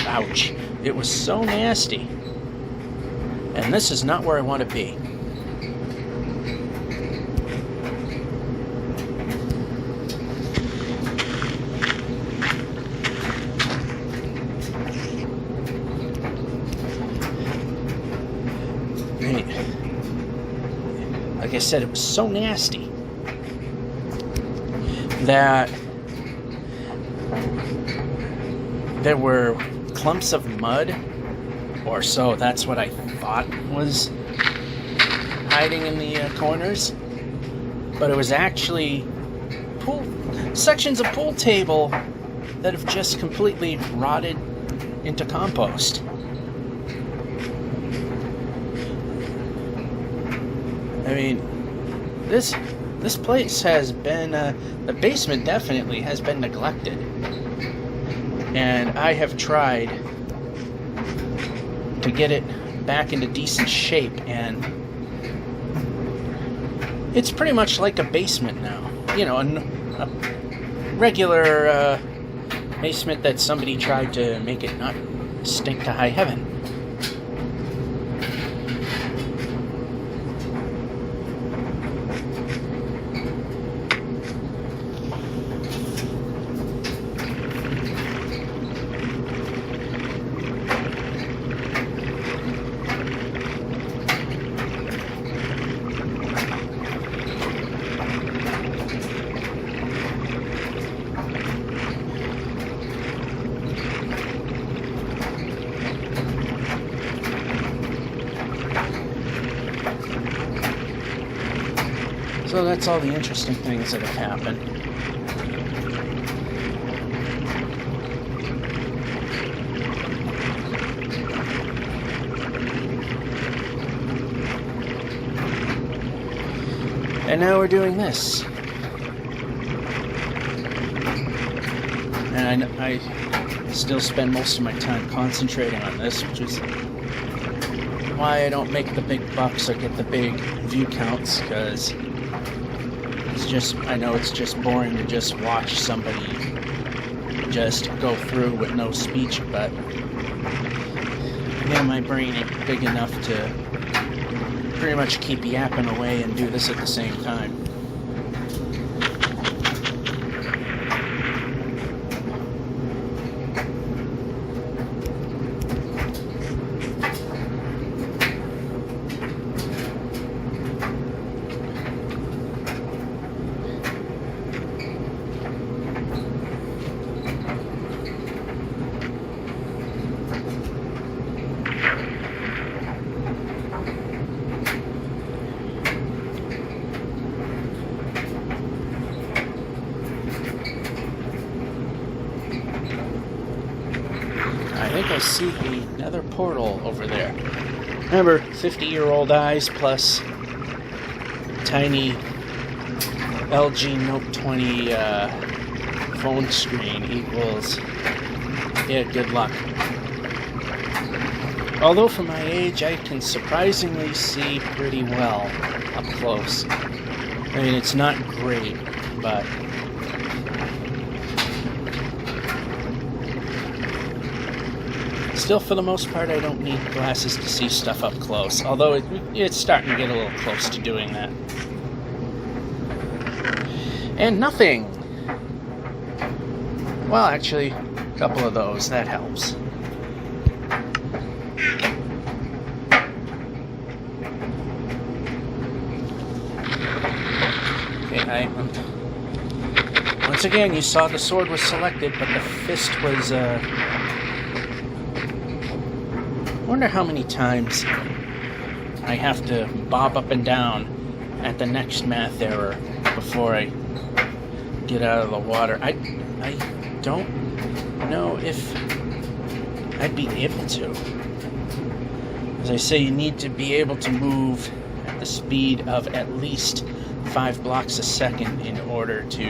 Ouch. It was so nasty. And this is not where I want to be. Like I said, it was so nasty that there were clumps of mud, or so that's what I thought was hiding in the corners, but it was actually sections of pool table that have just completely rotted into compost. I mean, this place has been, the basement definitely has been neglected. And I have tried to get it back into decent shape, and it's pretty much like a basement now. You know, a regular basement that somebody tried to make it not stink to high heaven. So that's all the interesting things that have happened. And now we're doing this. And I still spend most of my time concentrating on this, which is why I don't make the big bucks or get the big view counts, because I know it's just boring to just watch somebody just go through with no speech, but yeah, my brain ain't big enough to pretty much keep yapping away and do this at the same time. I think I see another portal over there. Remember, 50-year-old eyes plus tiny LG Note 20 phone screen equals, yeah, good luck. Although for my age, I can surprisingly see pretty well up close. I mean, it's not great, but still, for the most part, I don't need glasses to see stuff up close, although it's starting to get a little close to doing that. And nothing! Well, actually, a couple of those, that helps. Okay, once again, you saw the sword was selected, but the fist was, wonder how many times I have to bob up and down at the next math error before I get out of the water. I don't know if I'd be able to. As I say, you need to be able to move at the speed of at least 5 blocks a second in order to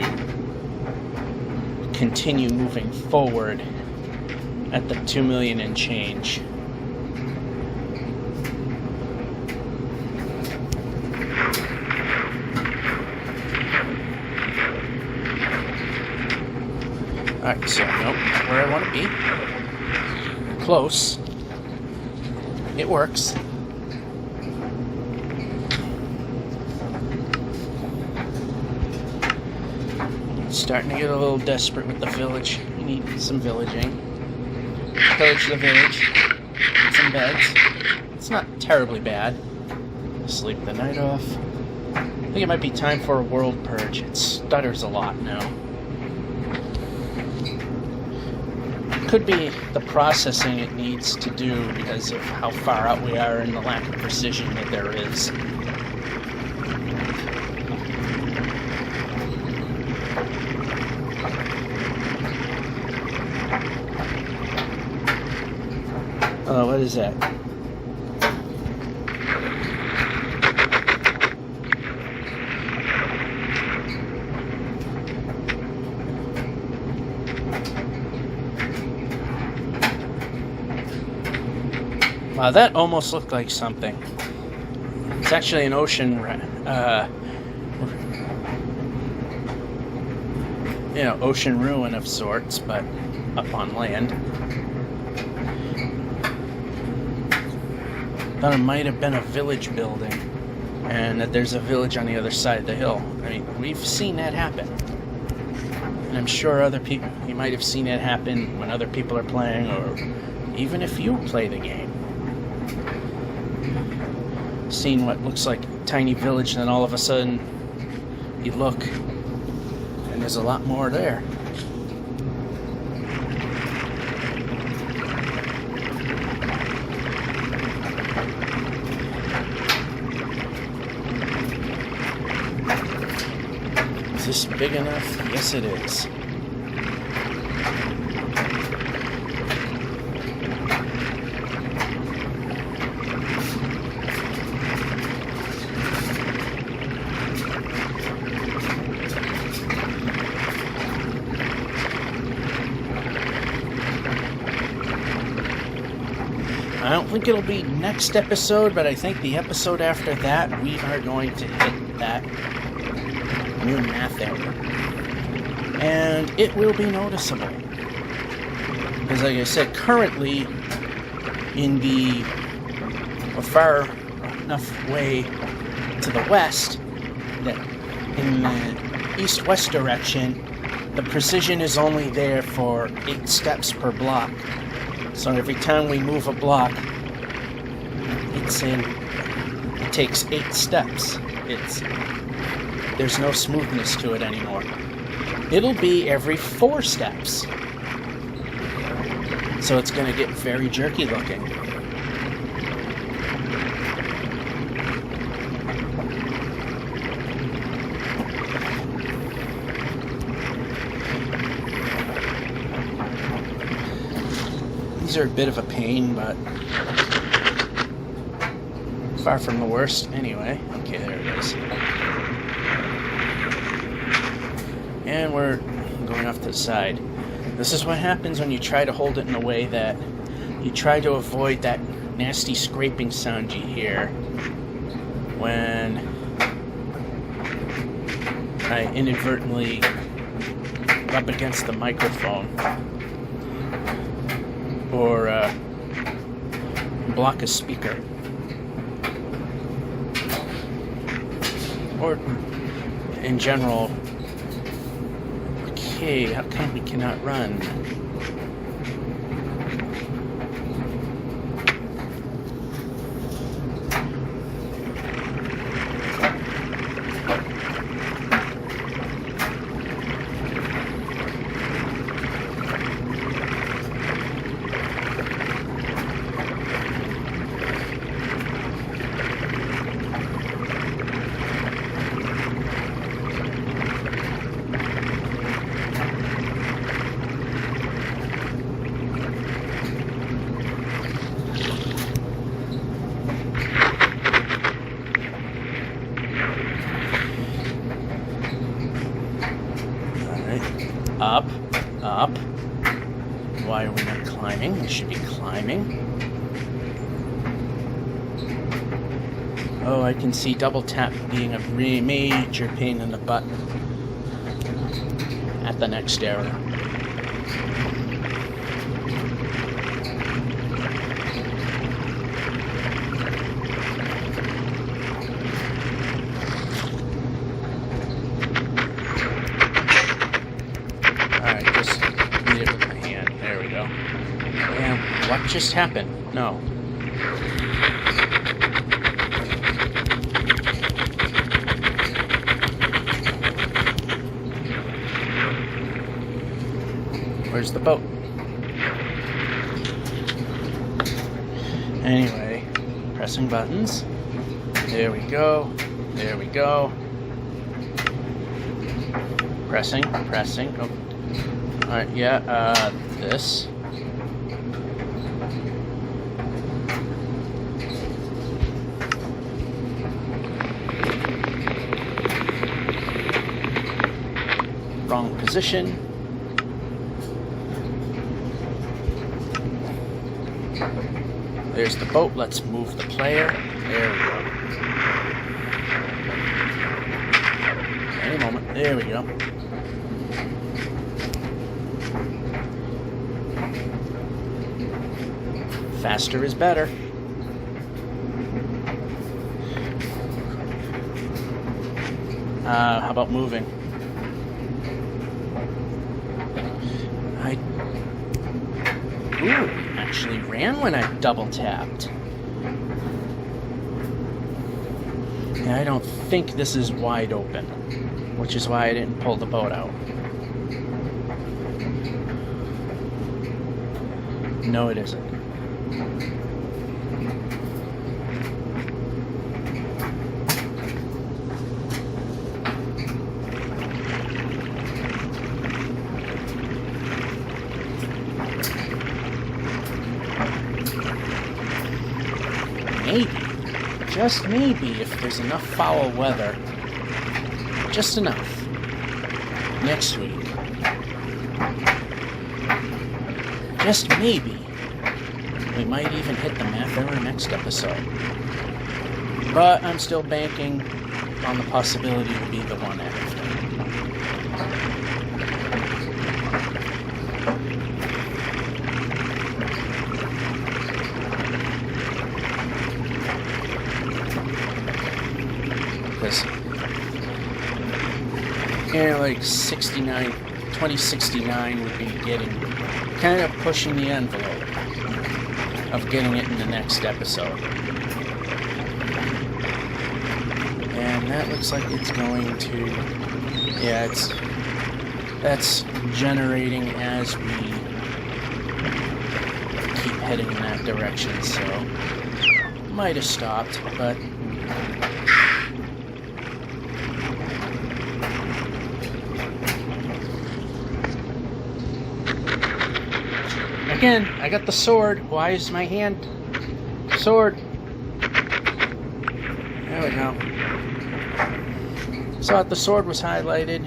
continue moving forward at the 2 million and change. Alright, so nope, not where I want to be. Close. It works. Starting to get a little desperate with the village. We need some villaging. Pillage the village. Get some beds. It's not terribly bad. Sleep the night off. I think it might be time for a world purge. It stutters a lot now. could be the processing it needs to do because of how far out we are and the lack of precision that there is. Oh, what is that? Wow, that almost looked like something. It's actually an ocean, ocean ruin of sorts, but up on land. Thought it might have been a village building, and that there's a village on the other side of the hill. I mean, we've seen that happen. And I'm sure other people, you might have seen it happen when other people are playing, or even if you play the game. Seen what looks like a tiny village, and then all of a sudden you look and there's a lot more there. Is this big enough? Yes, it is. I don't think it'll be next episode, but I think the episode after that, we are going to hit that new math area. And it will be noticeable. Because like I said, currently, in the far enough way to the west, that in the east-west direction, the precision is only there for 8 steps per block. So every time we move a block, it takes 8 steps. There's no smoothness to it anymore. It'll be every 4 steps. So it's going to get very jerky looking. These are a bit of a pain, but far from the worst anyway. Okay, there it is. And we're going off to the side. This is what happens when you try to hold it in a way that you try to avoid that nasty scraping sound you hear when I inadvertently rub against the microphone or block a speaker. Or in general, okay, how come we cannot run? Up, up. Why are we not climbing? We should be climbing. Oh, I can see double tap being a major pain in the butt at the next error. What just happened? No. Where's the boat? Anyway, pressing buttons. There we go. There we go. Pressing. Oh. Alright, yeah, this. Wrong position. There's the boat. Let's move the player. There we go. Any moment. There we go. Faster is better. How about moving? Ooh, actually ran when I double tapped. And I don't think this is wide open, which is why I didn't pull the boat out. No, it isn't. Maybe, just maybe, if there's enough foul weather, just enough, next week, just maybe, we might even hit the math error next episode. But I'm still banking on the possibility to be the one after. Yeah, like 2069 would be kind of pushing the envelope of getting it in the next episode. And that looks like it's going to, yeah, that's generating as we keep heading in that direction, so might have stopped, but again, I got the sword. Why is my hand sword? There we go. Thought the sword was highlighted.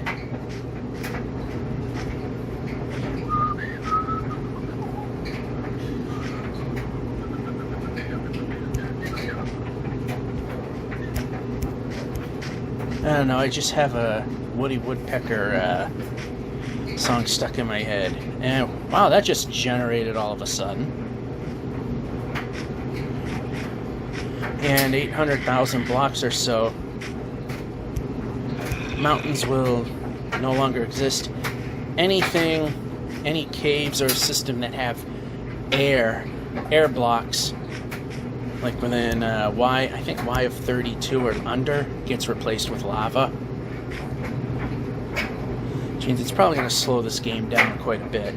I don't know, I just have a Woody Woodpecker song stuck in my head. And wow, that just generated all of a sudden. And 800,000 blocks or so. Mountains will no longer exist. Any caves or system that have air blocks, like within I think Y of 32 or under, gets replaced with lava. Which means it's probably going to slow this game down quite a bit.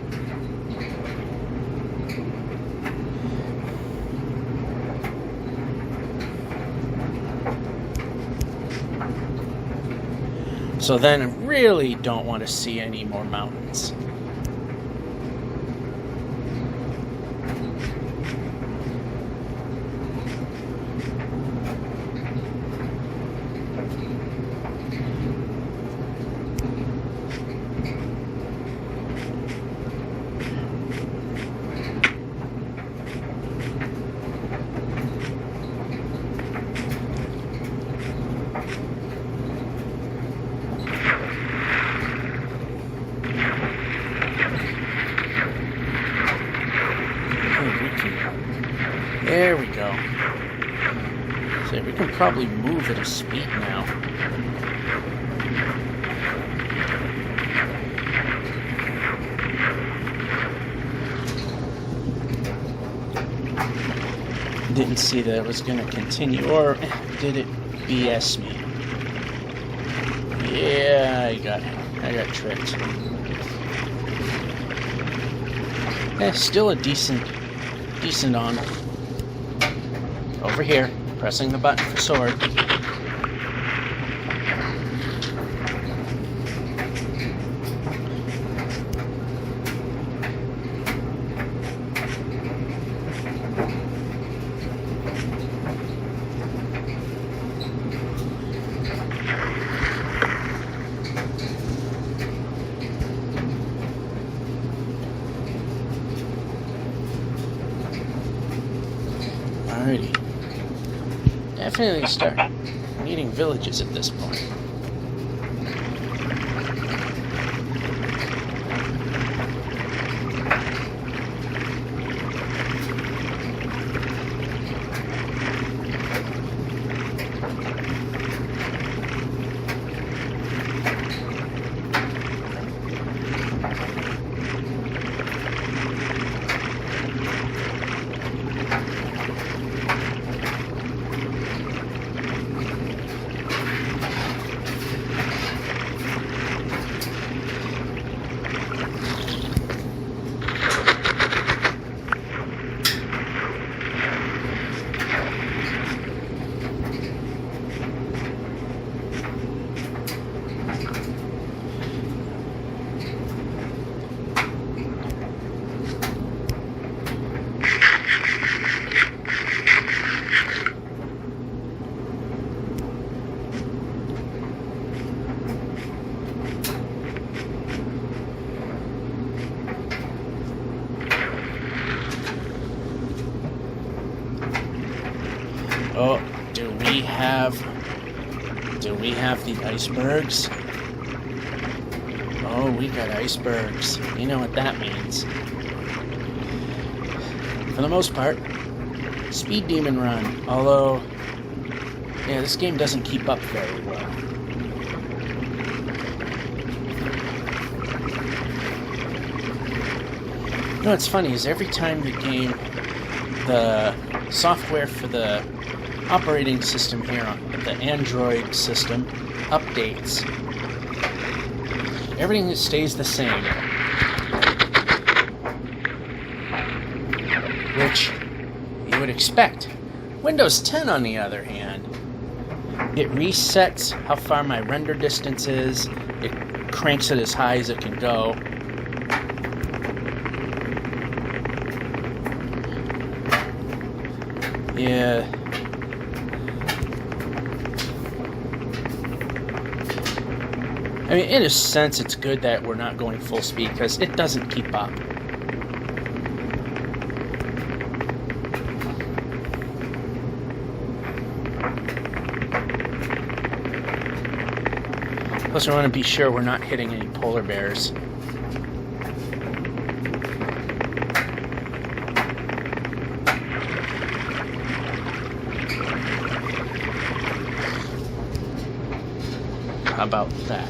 So then I really don't want to see any more mountains. There we go. So we can probably move at a speed now. Didn't see that it was going to continue, or did it BS me? Yeah, I got tricked. Still a decent on. Over here, pressing the button for sword. Alrighty. Definitely start needing villages at this point. Oh, do we have the icebergs? Oh, we got icebergs. You know what that means. For the most part, speed demon run. Although, yeah, this game doesn't keep up very well. You know what's funny is every time the software for the operating system here on the Android system updates, everything stays the same, which you would expect. Windows 10, on the other hand, it resets how far my render distance is, it cranks it as high as it can go. Yeah. I mean, in a sense, it's good that we're not going full speed, because it doesn't keep up. Plus, we want to be sure we're not hitting any polar bears. How about that?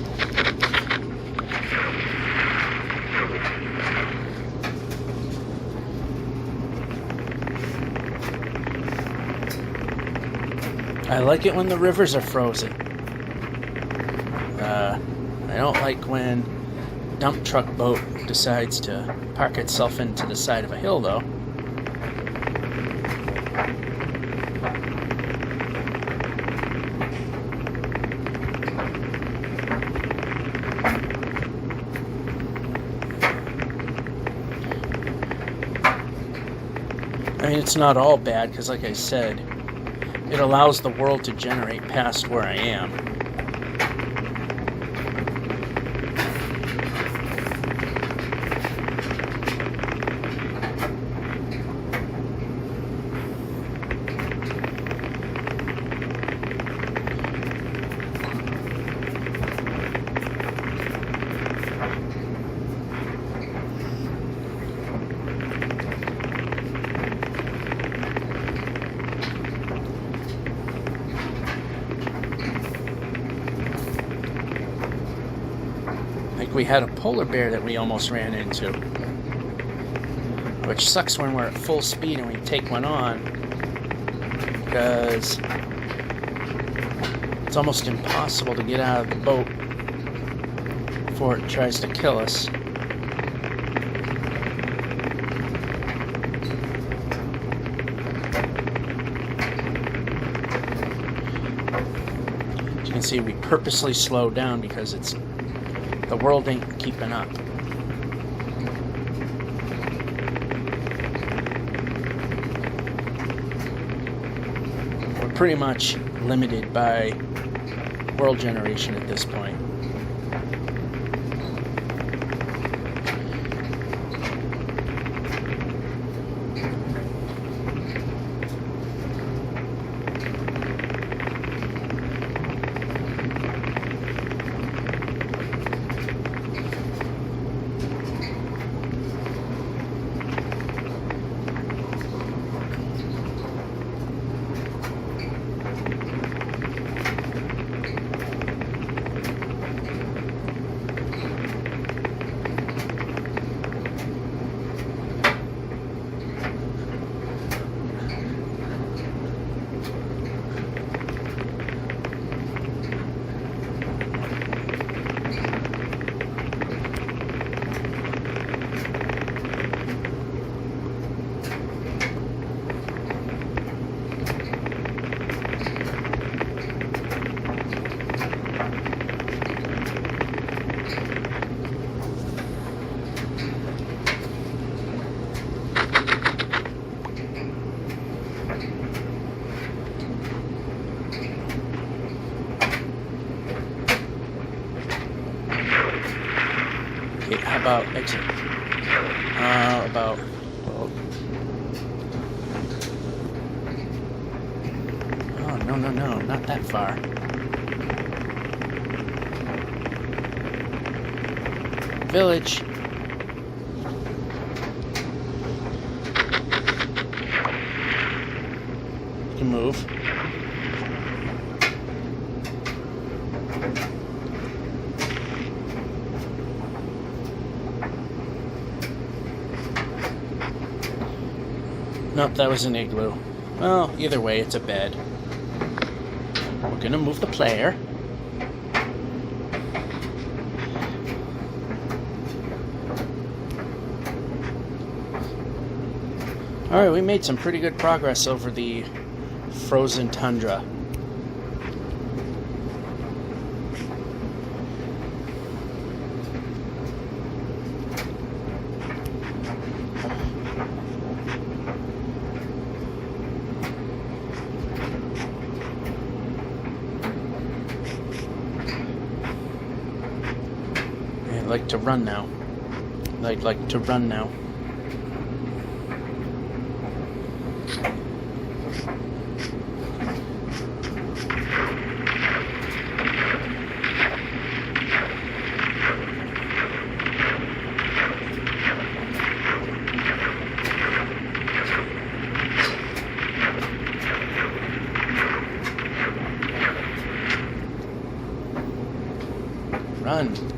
I like it when the rivers are frozen. I don't like when a dump truck boat decides to park itself into the side of a hill, though. I mean, it's not all bad, because like I said, it allows the world to generate past where I am. We had a polar bear that we almost ran into, which sucks when we're at full speed and we take one on, because it's almost impossible to get out of the boat before it tries to kill us. can see, we purposely slowed down because the world ain't keeping up. We're pretty much limited by world generation at this point. How about exit? Oh, no, not that far. Village. You can move. Nope, that was an igloo. Well, either way, it's a bed. We're gonna move the player. Alright, we made some pretty good progress over the frozen tundra. Like to run now. Like to run now.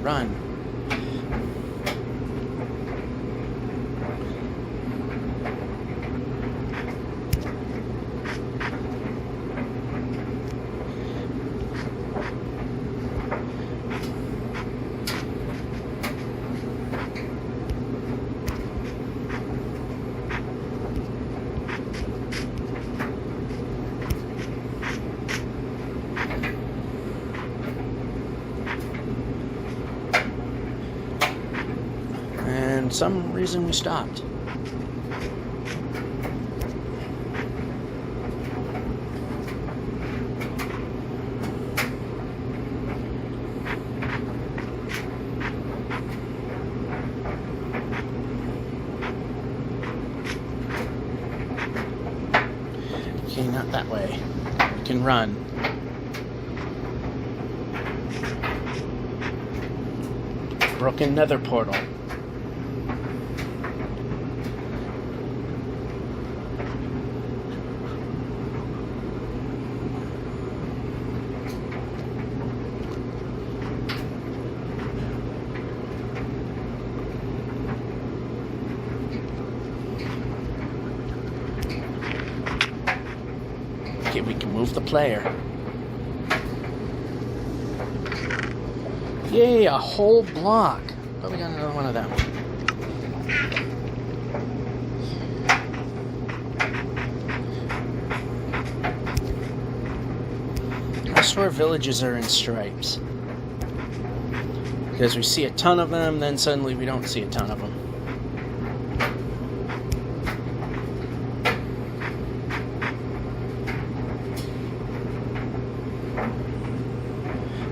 Run. For some reason we stopped. Okay, not that way. We can run. Broken nether portal. Okay, we can move the player. Yay, a whole block. But we got another one of them. swear villages are in stripes. Because we see a ton of them, then suddenly we don't see a ton of them.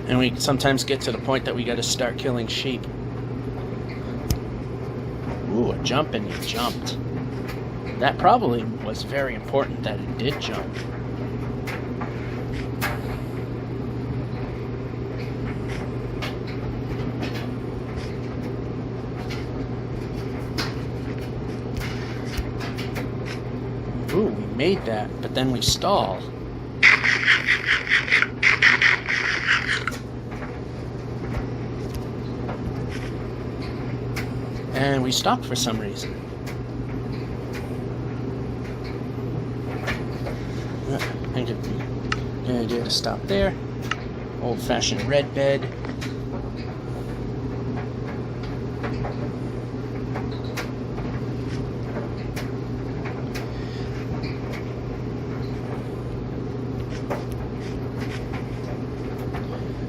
And we sometimes get to the point that we gotta start killing sheep. Ooh, a jump, and it jumped. That probably was very important that it did jump. Ooh, we made that, but then we stall. And we stopped for some reason. I think a good idea to stop there. Old-fashioned red bed.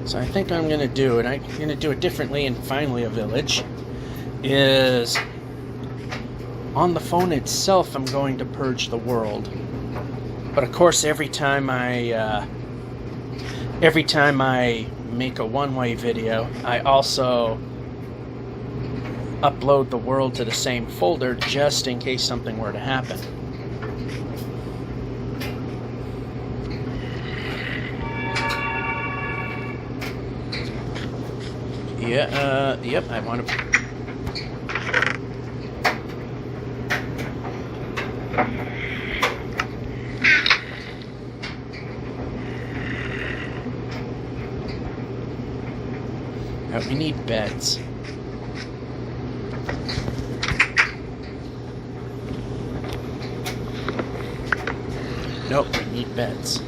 So I think I'm going to do it. I'm going to do it differently in finally a village. Is on the phone itself I'm going to purge the world. But of course every time I make a one-way video, I also upload the world to the same folder just in case something were to happen. Yep, I want to... we need beds. Nope, we need beds.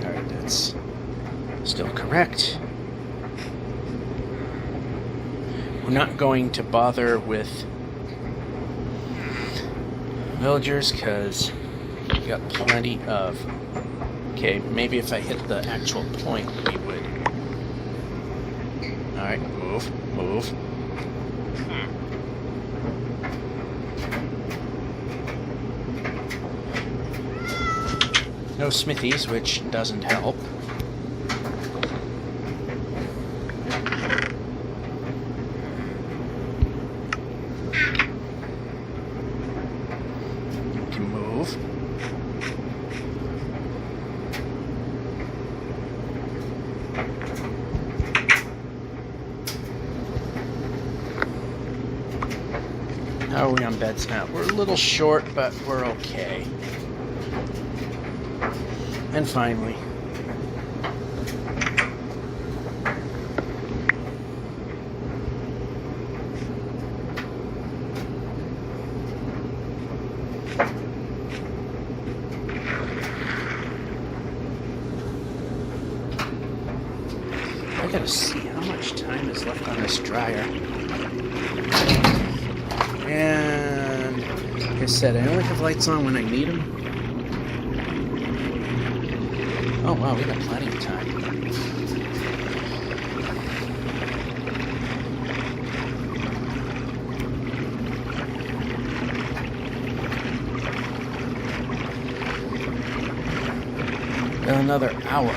Alright, that's still correct. We're not going to bother with villagers because we got plenty of... Okay, maybe if I hit the actual point we would... Alright, move. No smithies, which doesn't help. How are we on beds now? We're a little short, but we're okay. And finally, I gotta see how much time is left on this dryer. And like I said, I only have lights on when I need them. Oh wow, we got plenty of time. Got another hour.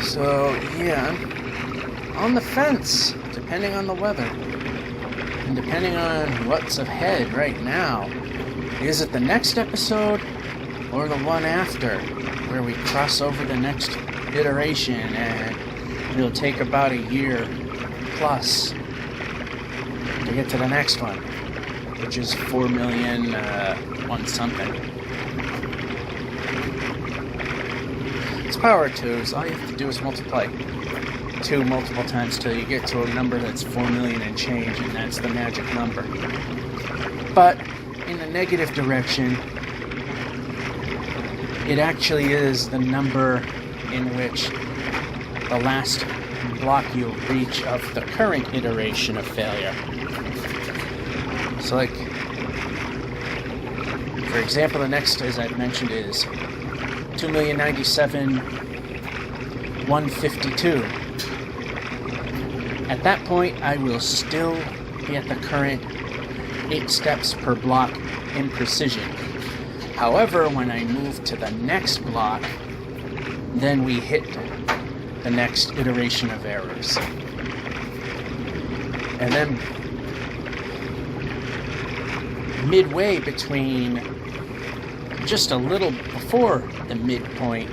So, yeah, on the fence, depending on the weather, and depending on what's ahead right now. Is it the next episode, or the one after, where we cross over the next iteration, and it'll take about a year plus to get to the next one? which is 4 million one something. It's power 2, so all you have to do is multiply 2 multiple times till you get to a number that's 4 million and change, and that's the magic number. But in the negative direction, it actually is the number in which the last block you'll reach of the current iteration of failure. So like, for example, the next, as I've mentioned, is 2,097,152. At that point, I will still be at the current 8 steps per block in precision. However, when I move to the next block, then we hit the next iteration of errors. And then midway between, just a little before the midpoint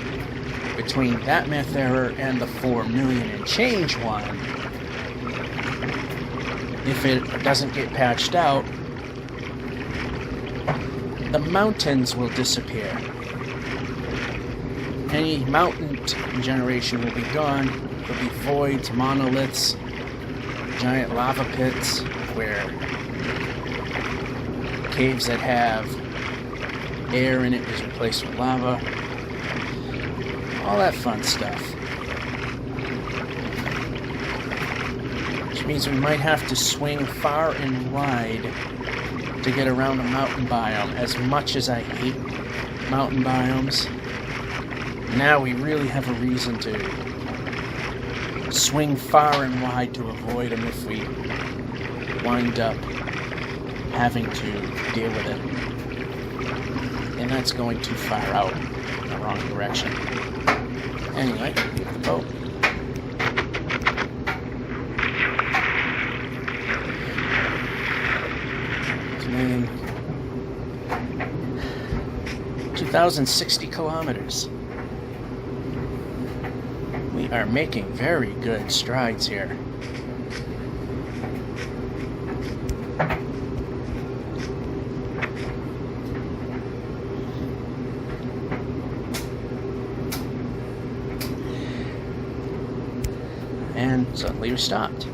between that math error and the 4 million and change one, if it doesn't get patched out, the mountains will disappear. Any mountain generation will be gone. There'll be voids, monoliths, giant lava pits, where caves that have air in it is replaced with lava. All that fun stuff. Which means we might have to swing far and wide to get around a mountain biome. As much as I hate mountain biomes, now we really have a reason to swing far and wide to avoid them if we wind up having to deal with it. And that's going too far out in the wrong direction. Anyway, oh. 2,060 kilometers. We are making very good strides here. And suddenly we stopped.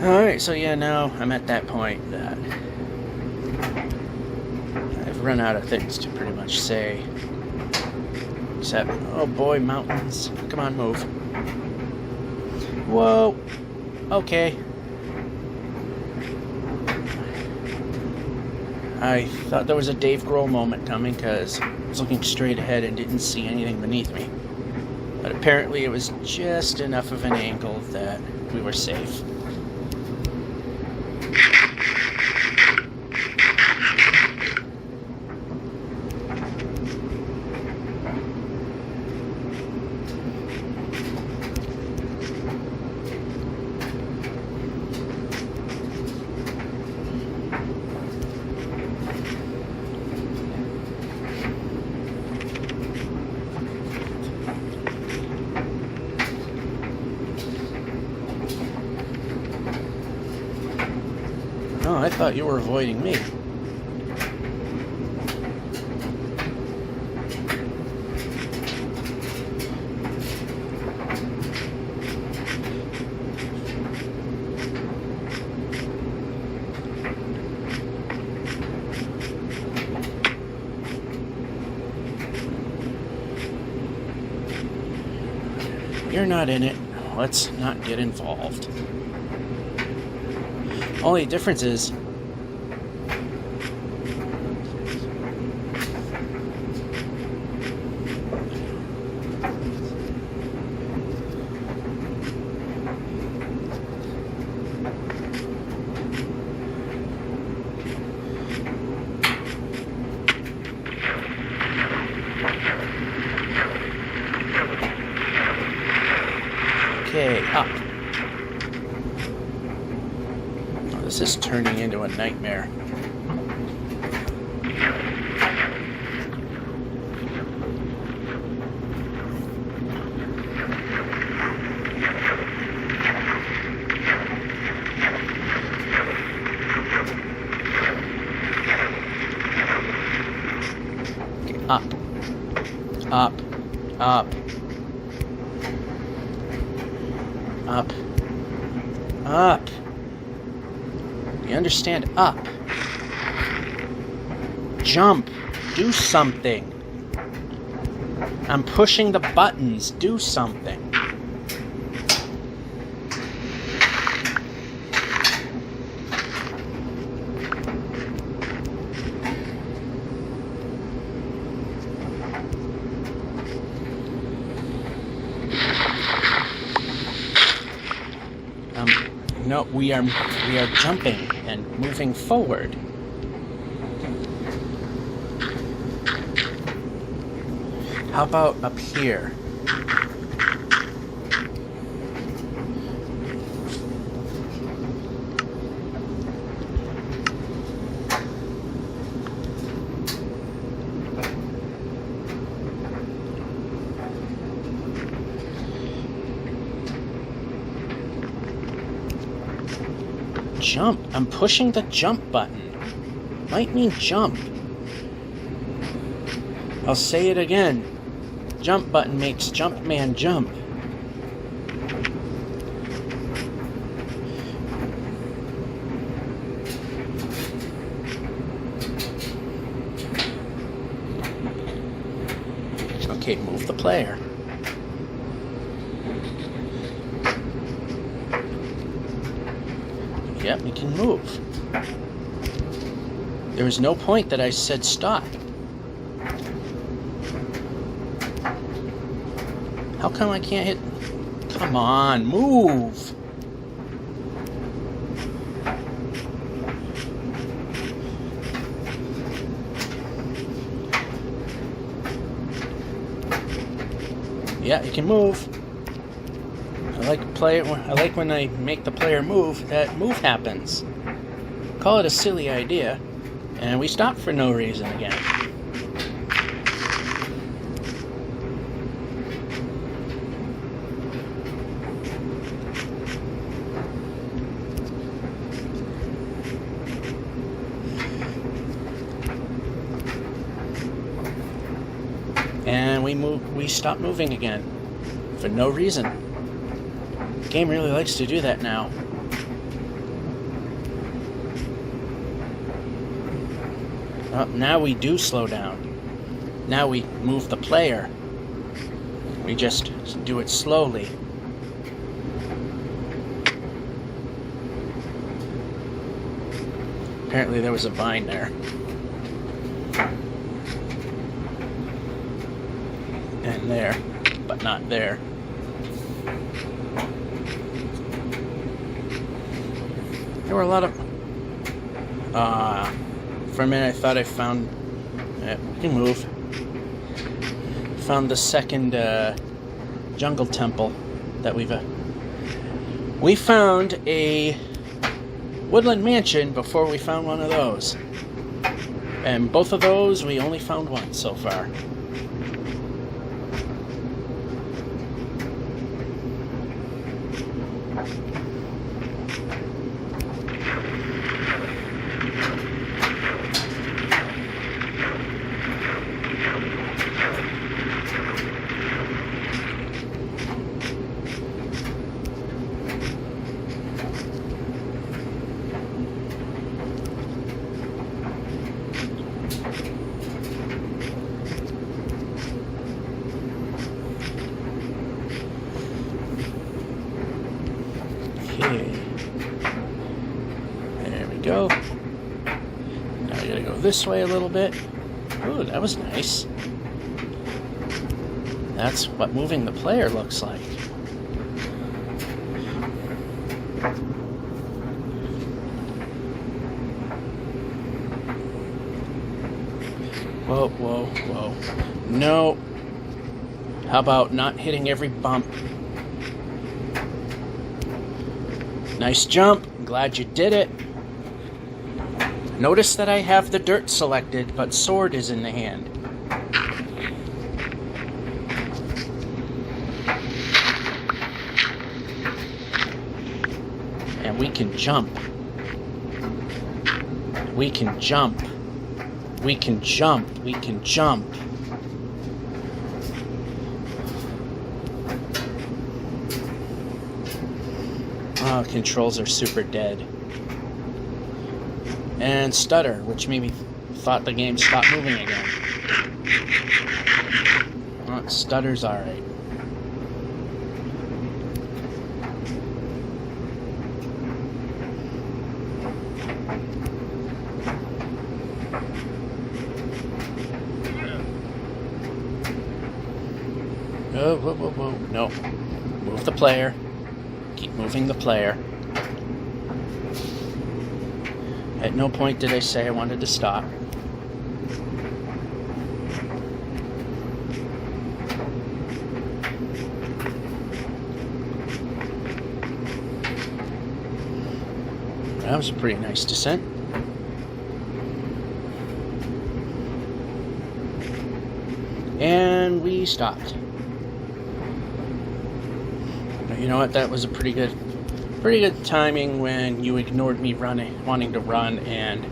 Alright, so yeah, now I'm at that point that I've run out of things to pretty much say. Except, oh boy, mountains. Come on, move. Whoa. Okay. I thought there was a Dave Grohl moment coming because I was looking straight ahead and didn't see anything beneath me. But apparently it was just enough of an angle that we were safe. Oh, I thought you were avoiding me. You're not in it. Let's not get involved. Only difference is okay, up. Oh, this is turning into a nightmare. Okay, up. Up. Up. Up. Up. You understand? Up. Jump. Do something. I'm pushing the buttons. Do something. No, we are jumping and moving forward. How about up here? Jump. I'm pushing the jump button. Might mean jump. I'll say it again. Jump button makes Jumpman jump. Okay, move the player. Yep, we can move. There was no point that I said stop. How come I can't hit? Come on, move! Yeah, you can move. I like when I make the player move, that move happens. Call it a silly idea, and we stop for no reason again. And we stop moving again for no reason. The game really likes to do that now. Now we do slow down. Now we move the player. We just do it slowly. Apparently there was a vine there. And there, but not there. There were a lot of... for a minute I thought I found... we can move. Found the second jungle temple that we found a woodland mansion before we found one of those. And both of those we only found once so far. go. Now I gotta go this way a little bit. Ooh, that was nice. That's what moving the player looks like. Whoa, whoa, whoa. No. How about not hitting every bump? Nice jump. I'm glad you did it. Notice that I have the dirt selected, but sword is in the hand. And we can jump. We can jump. We can jump. We can jump. Oh, controls are super dead. And stutter, which made me thought the game stopped moving again. Oh, stutter's alright. Oh, whoa, whoa, whoa. No. Move the player. Keep moving the player. At no point did I say I wanted to stop. That was a pretty nice descent. And we stopped. You know what? That was a pretty good timing when you ignored me wanting to run, and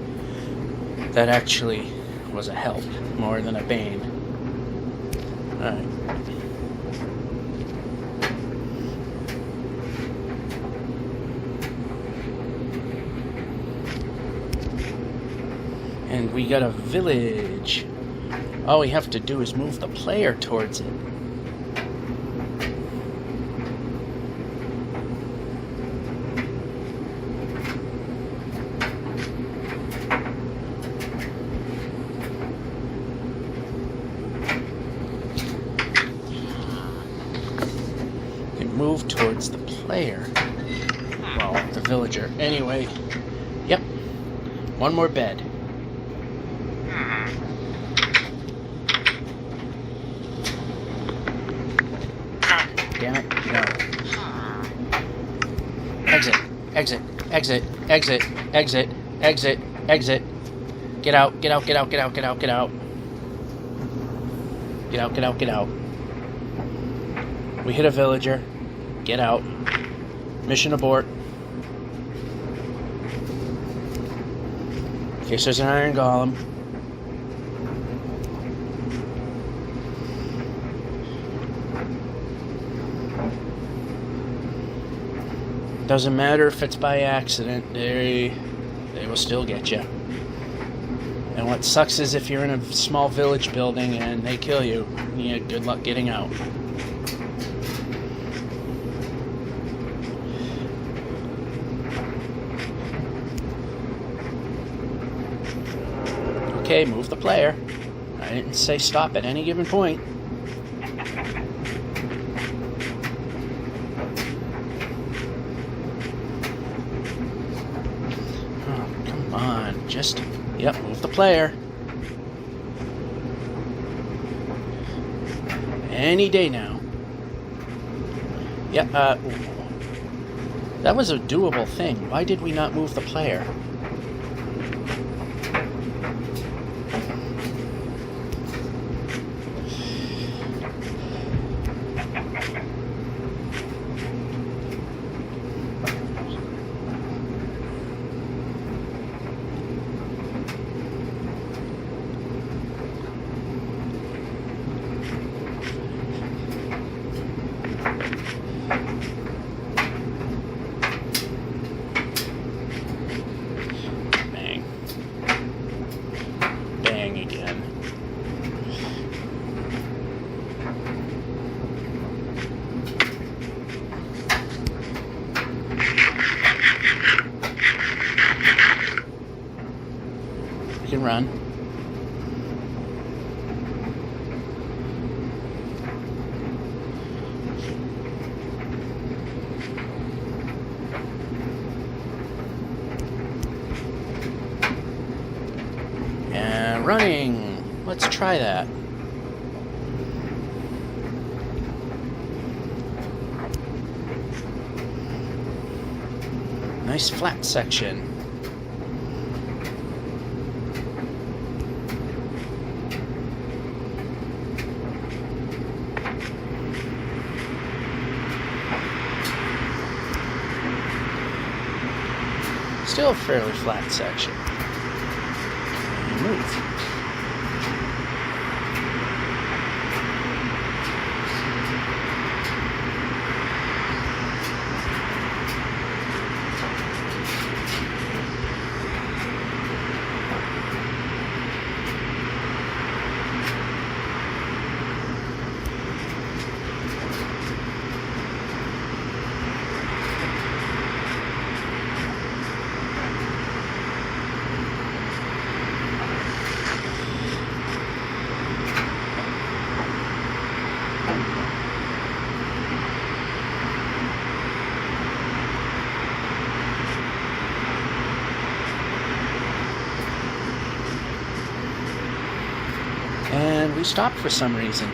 that actually was a help more than a bane. All right. And we got a village. All we have to do is move the player towards it. Move towards the player. Well, the villager. Anyway, yep. One more bed. Damn it, no. Exit, exit, exit, exit, exit, exit, exit. Get out, get out, get out, get out, get out, get out. Get out, get out, get out. We hit a villager. Get out. Mission abort. In case there's an iron golem. Doesn't matter if it's by accident, they will still get you. And what sucks is if you're in a small village building and they kill you, good luck getting out. Okay, move the player. I didn't say stop at any given point. Oh, come on. Just, yep, move the player. Any day now. Yep, that was a doable thing. Why did we not move the player? can run. And running. Let's try that. Nice flat section. Still a fairly flat section. Move. And we stopped for some reason.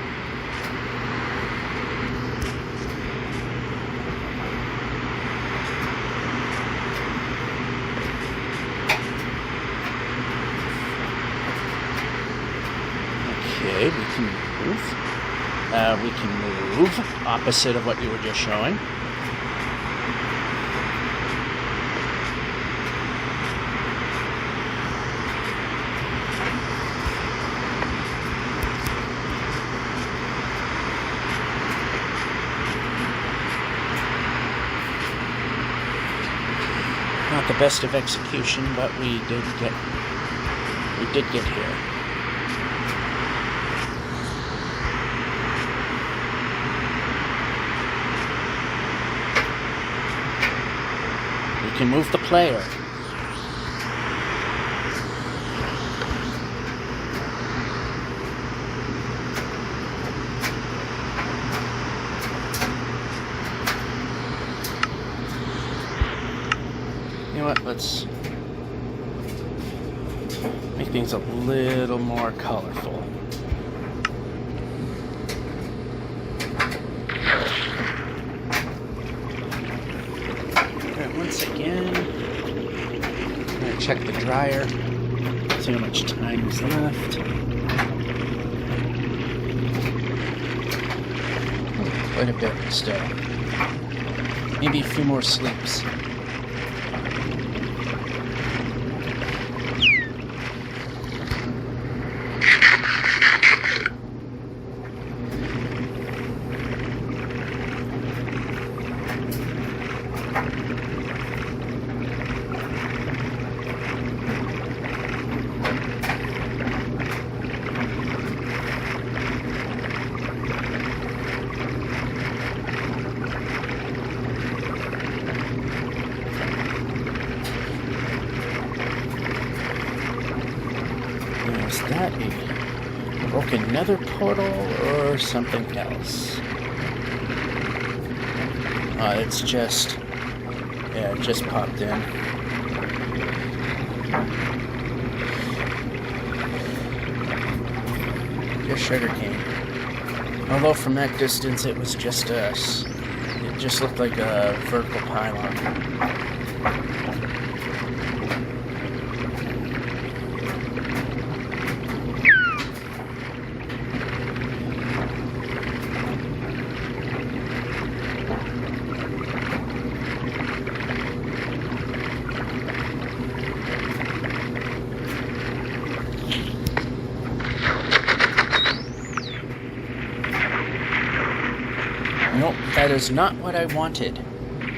Okay, we can move. We can move opposite of what you were just showing. Not the best of execution, but we did get here. We can move the player. You know what, let's make things a little more colorful. Alright, once again, I'm going to check the dryer, see how much time is left. Quite a bit still. Maybe a few more sleeps. Is that a broken nether portal or something else? It's just, yeah, it just popped in. Just sugarcane. Although from that distance it was just us. It just looked like a vertical pylon. Nope, that is not what I wanted.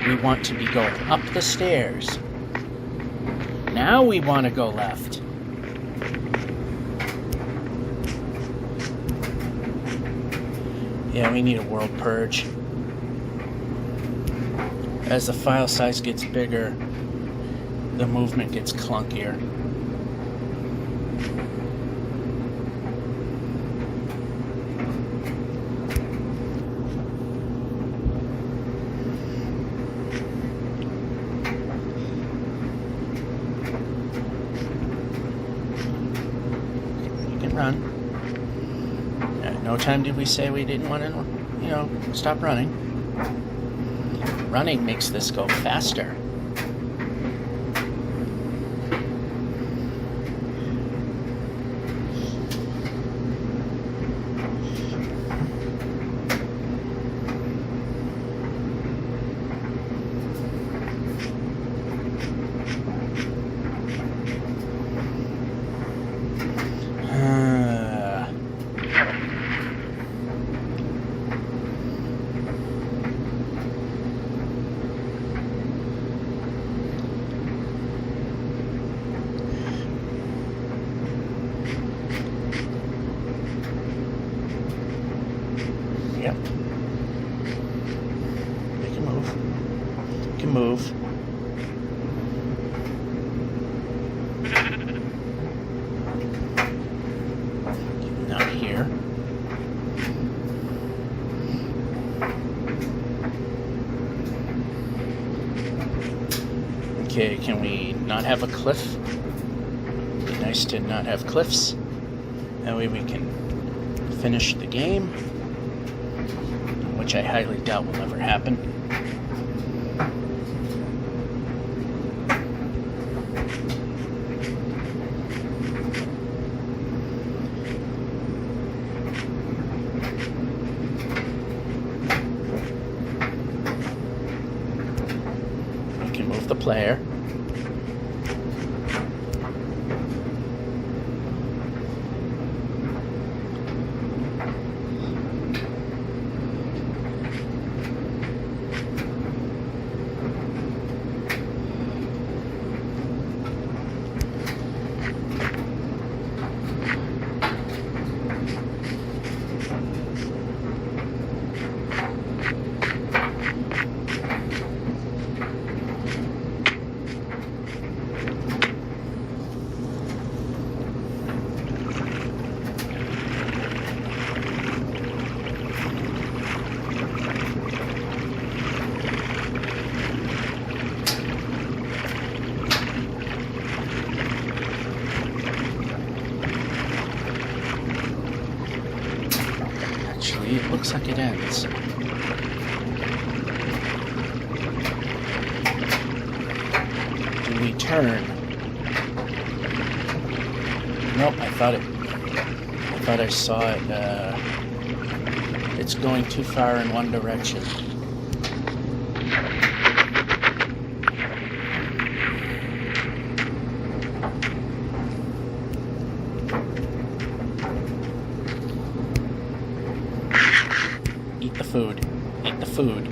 We want to be going up the stairs. Now we want to go left. Yeah, we need a world purge. As the file size gets bigger, the movement gets clunkier. Run. At no time did we say we didn't want to, stop running. Running makes this go faster. Yep. Make a move. You can move. Not here. Okay, can we not have a cliff? It'd be nice to not have cliffs. That way we can finish the game, which I highly doubt will ever happen. We can move the player. It looks like it ends. Do we turn? Nope, I thought I saw it. It's going too far in one direction. Eat the food. Eat the food.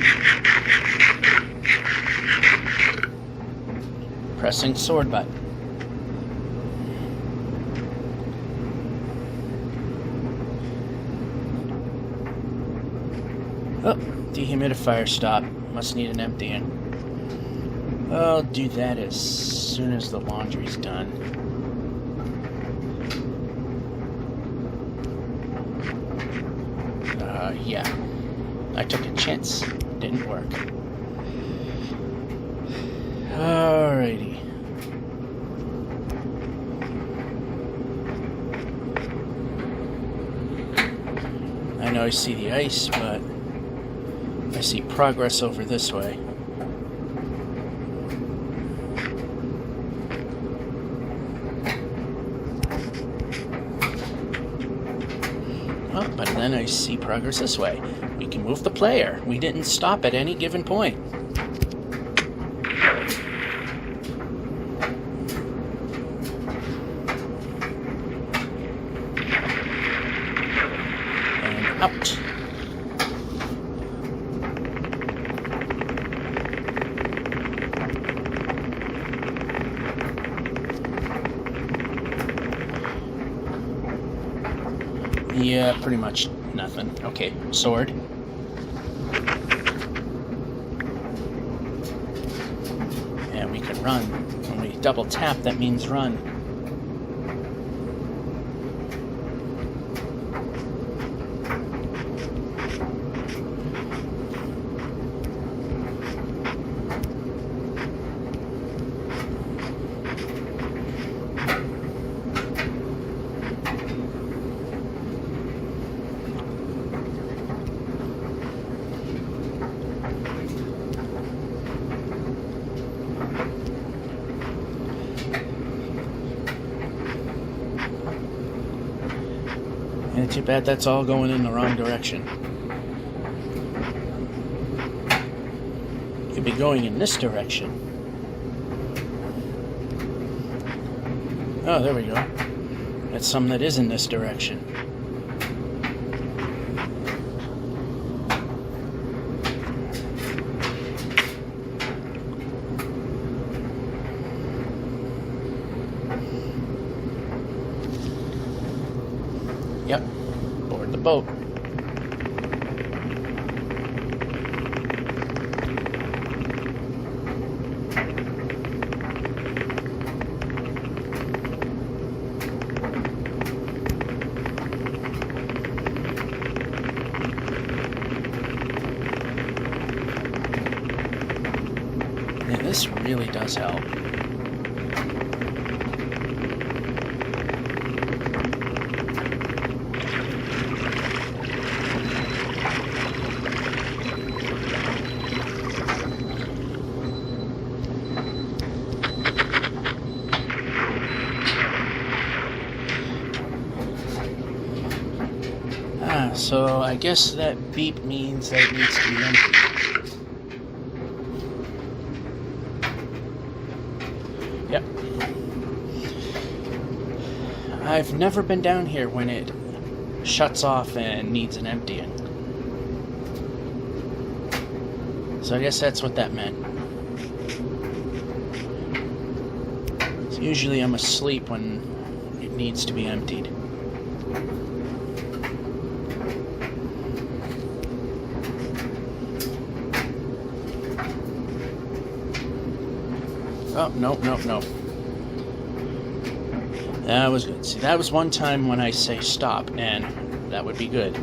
Pressing sword button. Oh, dehumidifier stop. Must need an emptying. I'll do that as soon as the laundry's done. Yeah. I took a chance. Didn't work. Alrighty. I know I see the ice, but I see progress over this way. Oh, but then I see progress this way. We can move the player. We didn't stop at any given point. And out. Yeah, pretty much nothing. Okay, sword. And we can run. When we double tap, that means run. Yeah, too bad that's all going in the wrong direction. Could be going in this direction. Oh, there we go. That's some that is in this direction. Yep, board the boat. Yeah, this really does help. So I guess that beep means that it needs to be empty. Yep. I've never been down here when it shuts off and needs an emptying. So I guess that's what that meant. So usually I'm asleep when it needs to be emptied. Oh, no. That was good. See, that was one time when I say stop, and that would be good.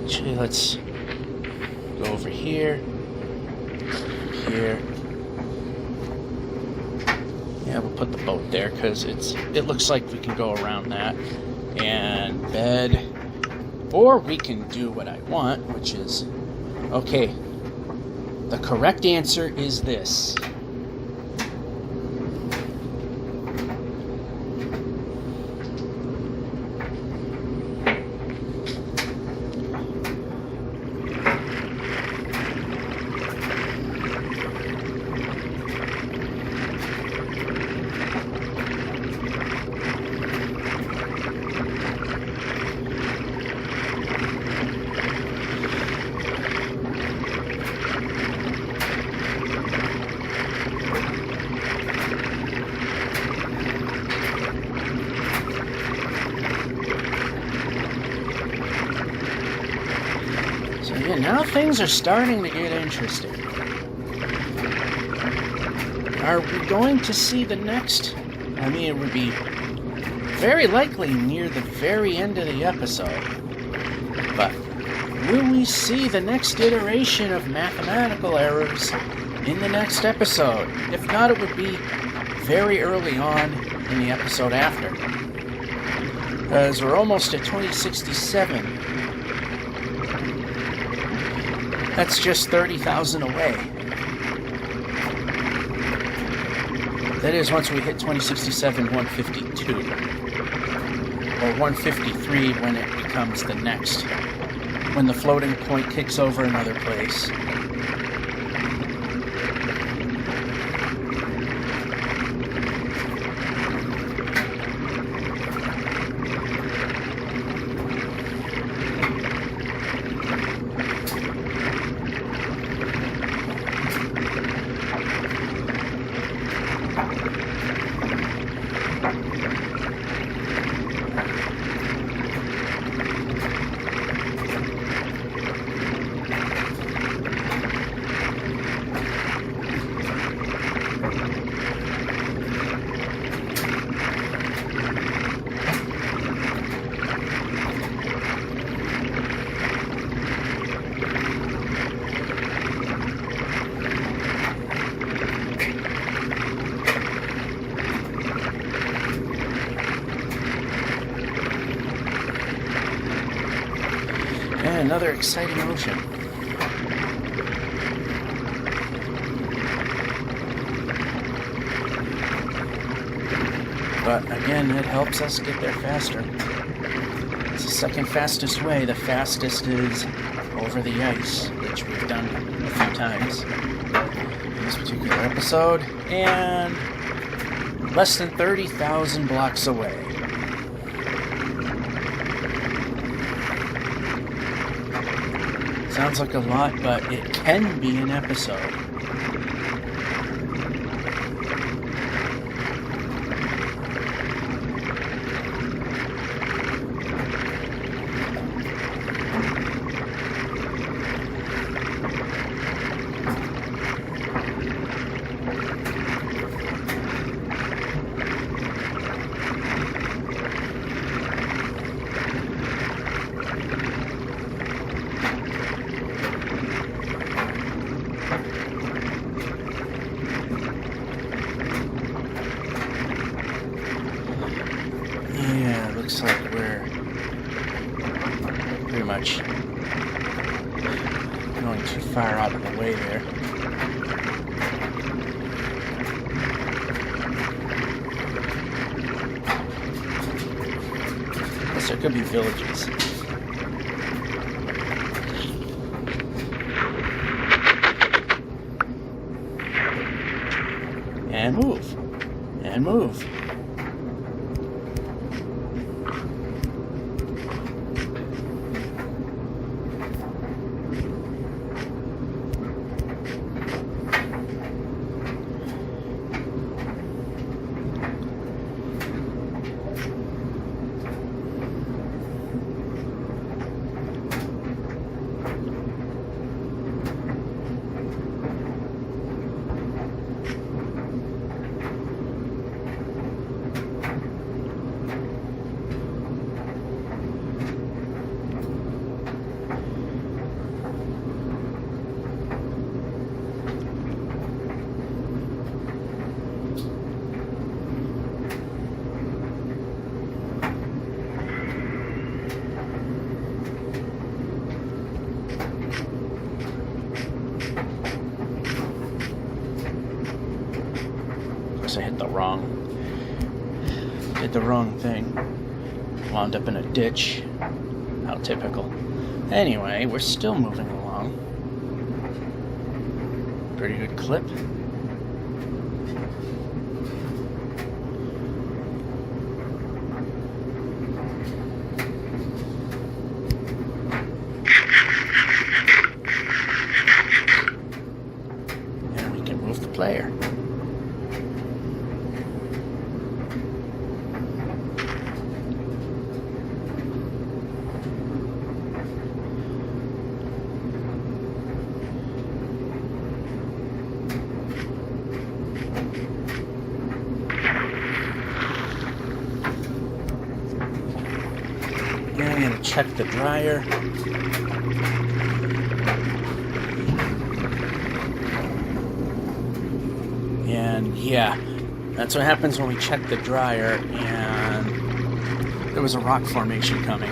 Actually, let's go over here. Here. Yeah, we'll put the boat there because it looks like we can go around that and bed, or we can do what I want, which is okay. The correct answer is this. Yeah, now things are starting to get interesting. Are we going to see the next? I mean, it would be very likely near the very end of the episode. But will we see the next iteration of mathematical errors in the next episode? If not, it would be very early on in the episode after. Because we're almost at 2067. That's just 30,000 away. That is once we hit 2067, 152. Or 153 when it becomes the next. When the floating point kicks over another place. Another exciting ocean. But again, it helps us get there faster. It's the second fastest way. The fastest is over the ice, which we've done a few times in this particular episode, and less than 30,000 blocks away. Sounds like a lot, but it can be an episode. Looks like we're pretty much going too far out of the way there. Guess there could be villages. And move. And move. I hit the wrong thing. Wound up in a ditch. How typical. Anyway, we're still moving along. Pretty good clip. And we can move the player. I'm going to check the dryer. And yeah, that's what happens when we check the dryer and there was a rock formation coming.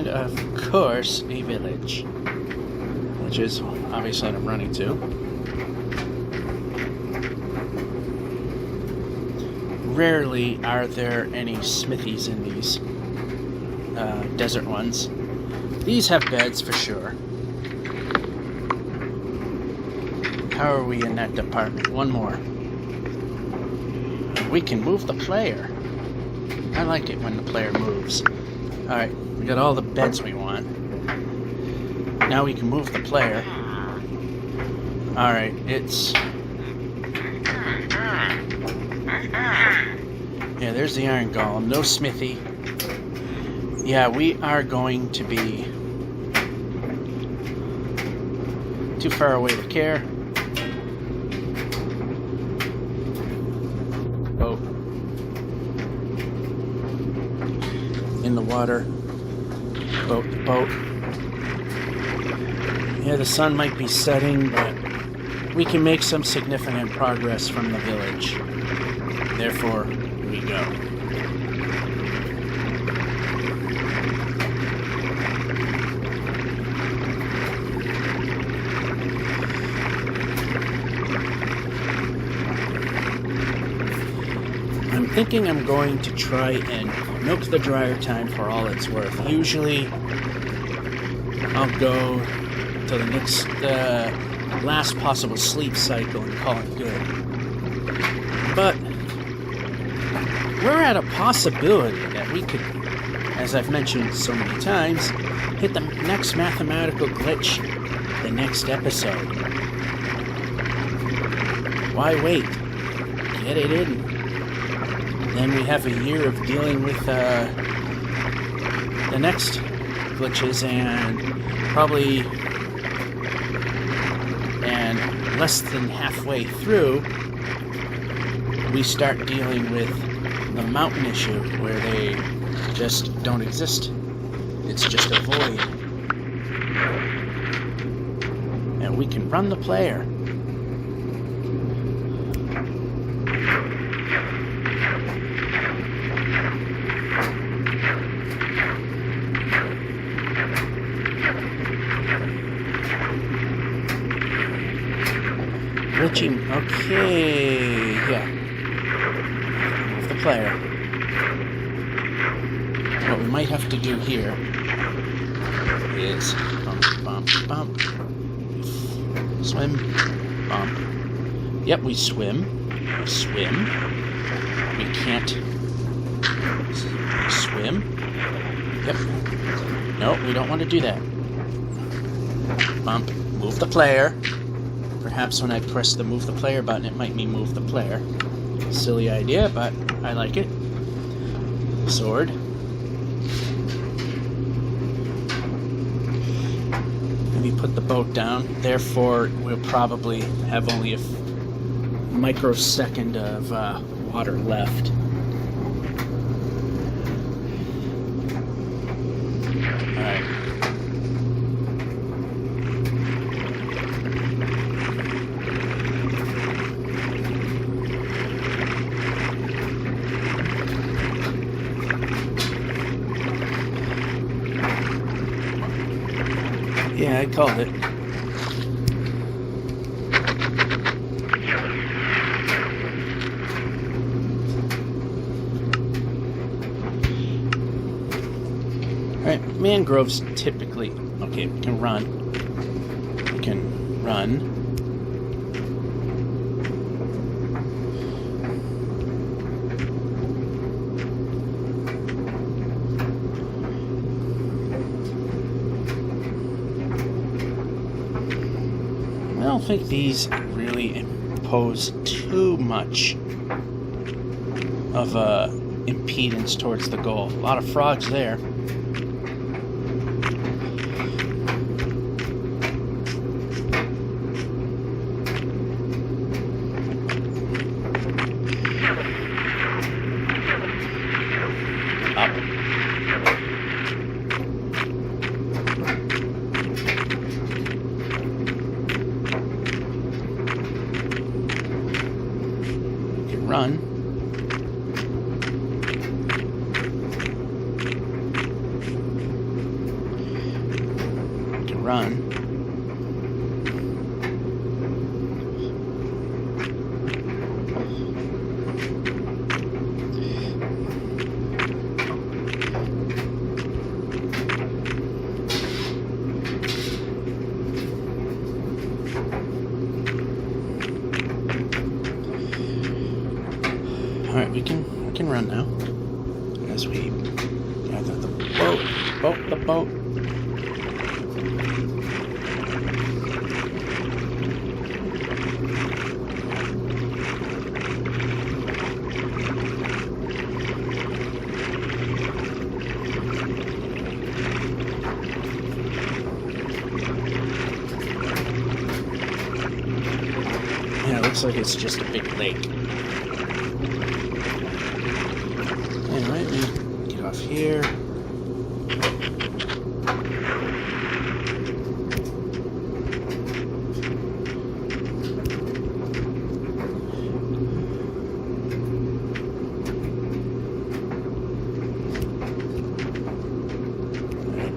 Of course, a village, which is obviously what I'm running to. Rarely are there any smithies in these desert ones, These have beds for sure. How are we in that department? One more. We can move the player. I like it when the player moves. Alright, we got all the beds we want. Now we can move the player. Alright, it's... Yeah, there's the iron golem. No smithy. Yeah, we are going to be too far away to care. Boat. In the water. Boat to boat. Yeah, the sun might be setting, but we can make some significant progress from the village. Therefore, we go. I'm thinking I'm going to try and milk the dryer time for all it's worth. Usually, I'll go to the next, last possible sleep cycle and call it good. But we're at a possibility that we could, as I've mentioned so many times, hit the next mathematical glitch the next episode. Why wait? Get it in. Then we have a year of dealing with the next glitches, and probably less than halfway through we start dealing with the mountain issue where they just don't exist. It's just a void. And we can run the player. Glitching. Okay, yeah. Move the player. What we might have to do here is bump, bump, bump. Swim, bump. Yep, we swim. We swim. We can't swim. Yep. No, we don't want to do that. Bump. Move the player. Perhaps when I press the move the player button, it might mean move the player. Silly idea, but I like it. Sword. Maybe put the boat down. Therefore, we'll probably have only a microsecond of water left. Alright. Yeah, I called it. Alright, mangroves typically... Okay, we can run. We can run. I don't think these really impose too much of a impedance towards the goal. A lot of frogs there. Up. Run. We can run. we can run now. As we gather the boat. Yeah, it looks like it's just a big lake. Anyway, we get off here.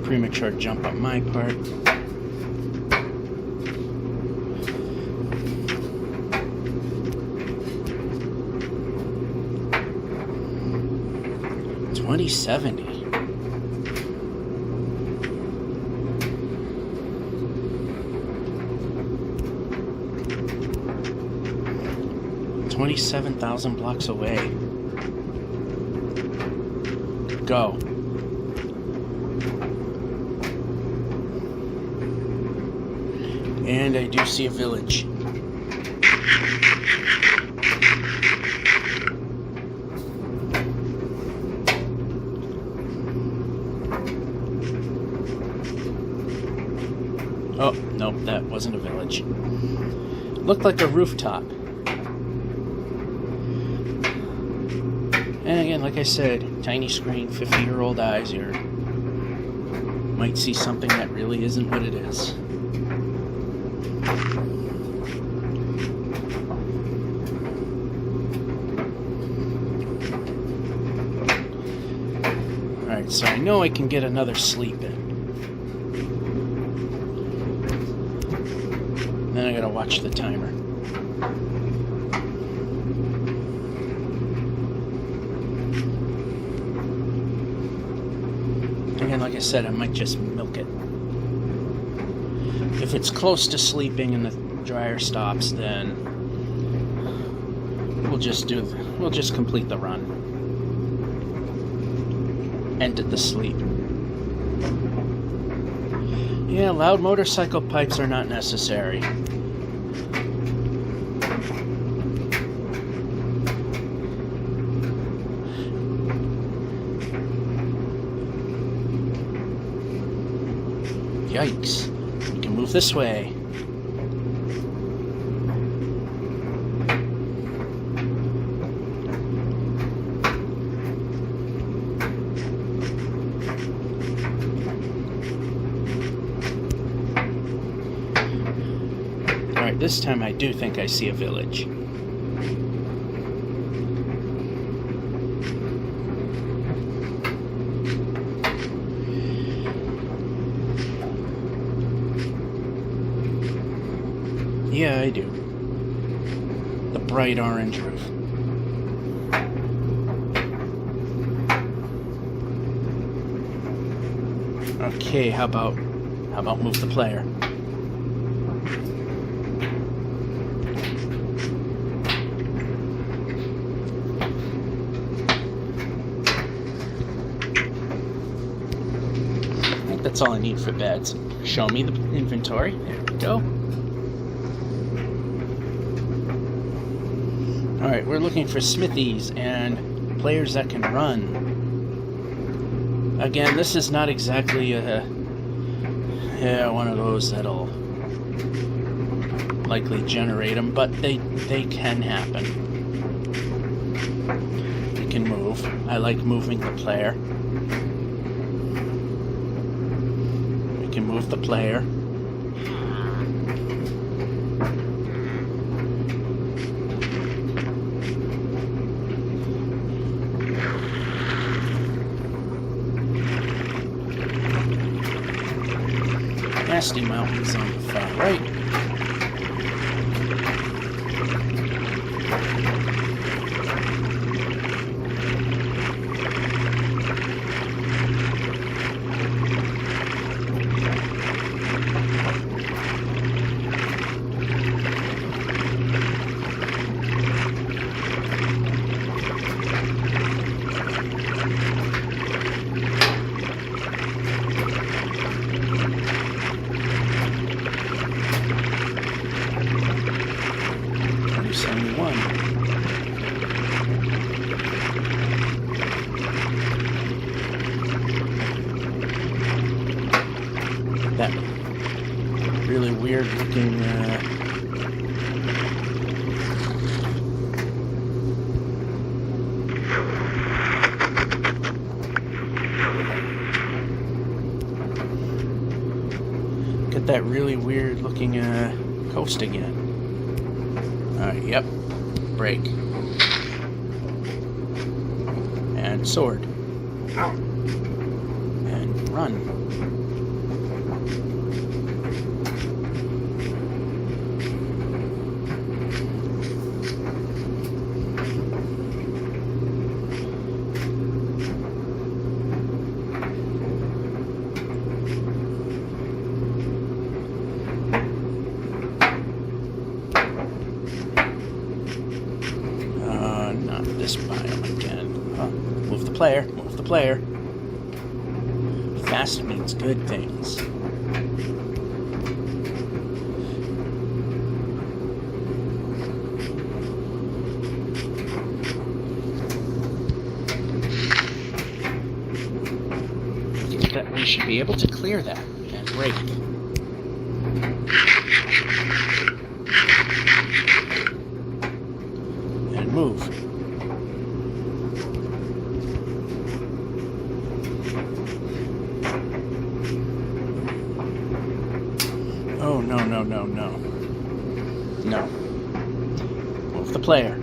Premature jump on my part. $20.70. $27,000 blocks away. Go. And I do see a village. Oh, nope, that wasn't a village. Looked like a rooftop. And again, like I said, tiny screen, 50-year-old eyes, you might see something that really isn't what it is. Alright, so I know I can get another sleep in. Then I gotta watch the timer. Again, like I said, I might just milk it. If it's close to sleeping and the dryer stops, then we'll just complete the run. End at the sleep. Yeah, loud motorcycle pipes are not necessary. Yikes. We can move this way. Alright, this time I do think I see a village. Yeah, I do. The bright orange roof. Okay, how about move the player? I think that's all I need for beds. Show me the inventory. There we go. Alright, we're looking for smithies and players that can run. Again, this is not exactly one of those that'll likely generate them, but they can happen. We can move. I like moving the player. We can move the player. Nasty mountains on the far right. 71. That really weird looking get that really weird looking coast again. Alright, yep. Brake. And sword. And run. This biome again. Oh, move the player. Move the player. Fast means good things. That we should be able to clear that and brake. And move. Oh, no, no, no, no. No. Move the player.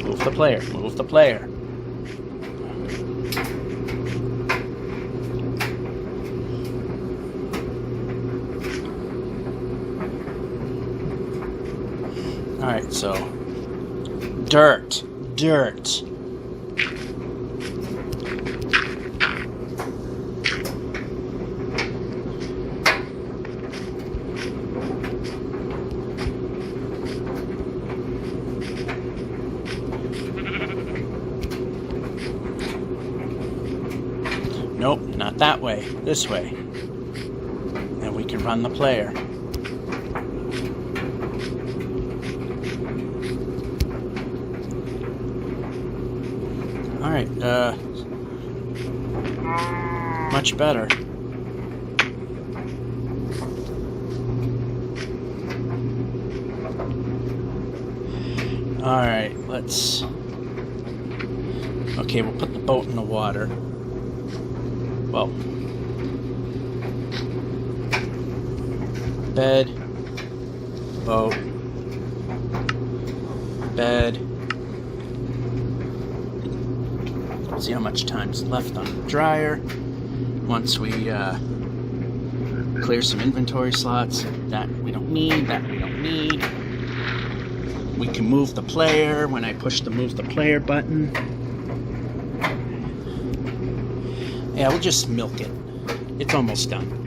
Move the player. Move the player. Alright, so dirt. Nope, not that way. This way. And we can run the player. Alright, much better. Alright, let's... Okay, we'll put the boat in the water. Well... Bed... Boat... Bed... See how much time's left on the dryer. Once we clear some inventory slots, that we don't need, that we don't need. We can move the player when I push the move the player button. Yeah, we'll just milk it. It's almost done.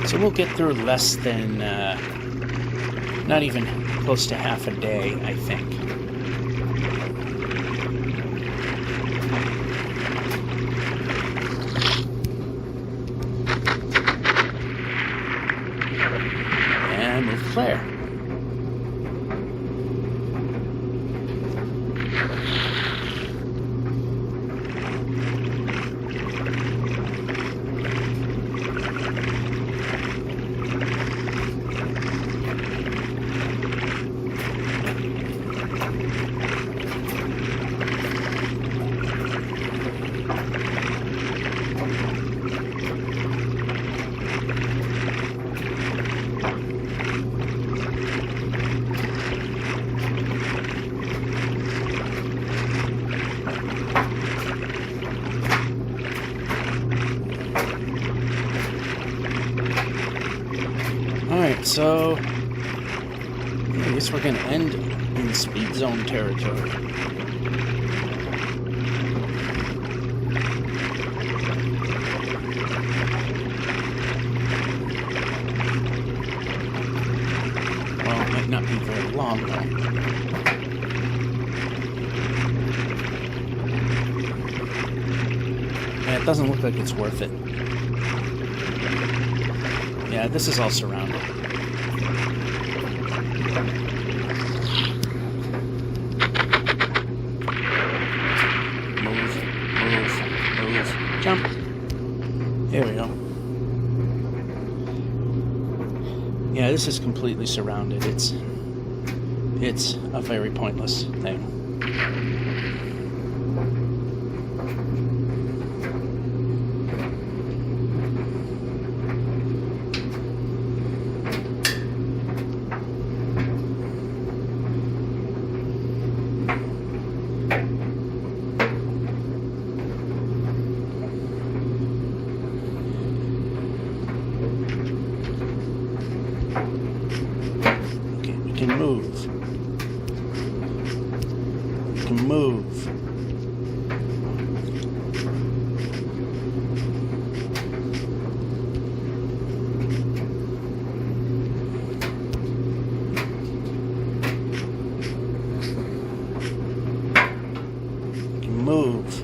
So we'll get through less than, not even close to half a day, I think. And move the player. Alright, so I guess we're gonna end in speed zone territory. Well, it might not be very long though. Yeah, it doesn't look like it's worth it. Yeah, this is all surrounded. Move. Jump. There we go. Yeah, this is completely surrounded. It's a very pointless thing. Move. You can move. You can move.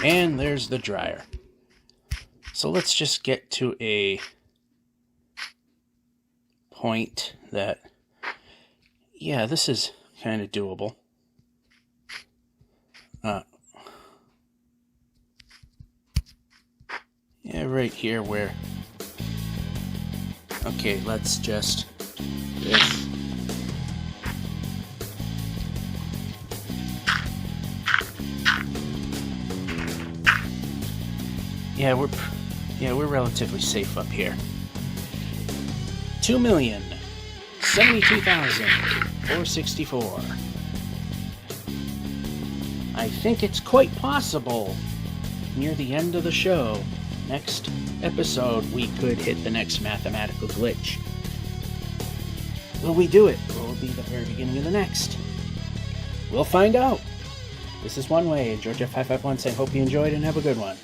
And there's the dryer. So let's just get to a point that, yeah, this is kind of doable. Yeah, right here where, okay, let's just, this. Yeah, we're relatively safe up here. 2,072,464. I think it's quite possible near the end of the show, next episode, we could hit the next mathematical glitch. Will we do it? Or will it be the very beginning of the next? We'll find out. This is One Way. Georgia551 saying, hope you enjoyed and have a good one.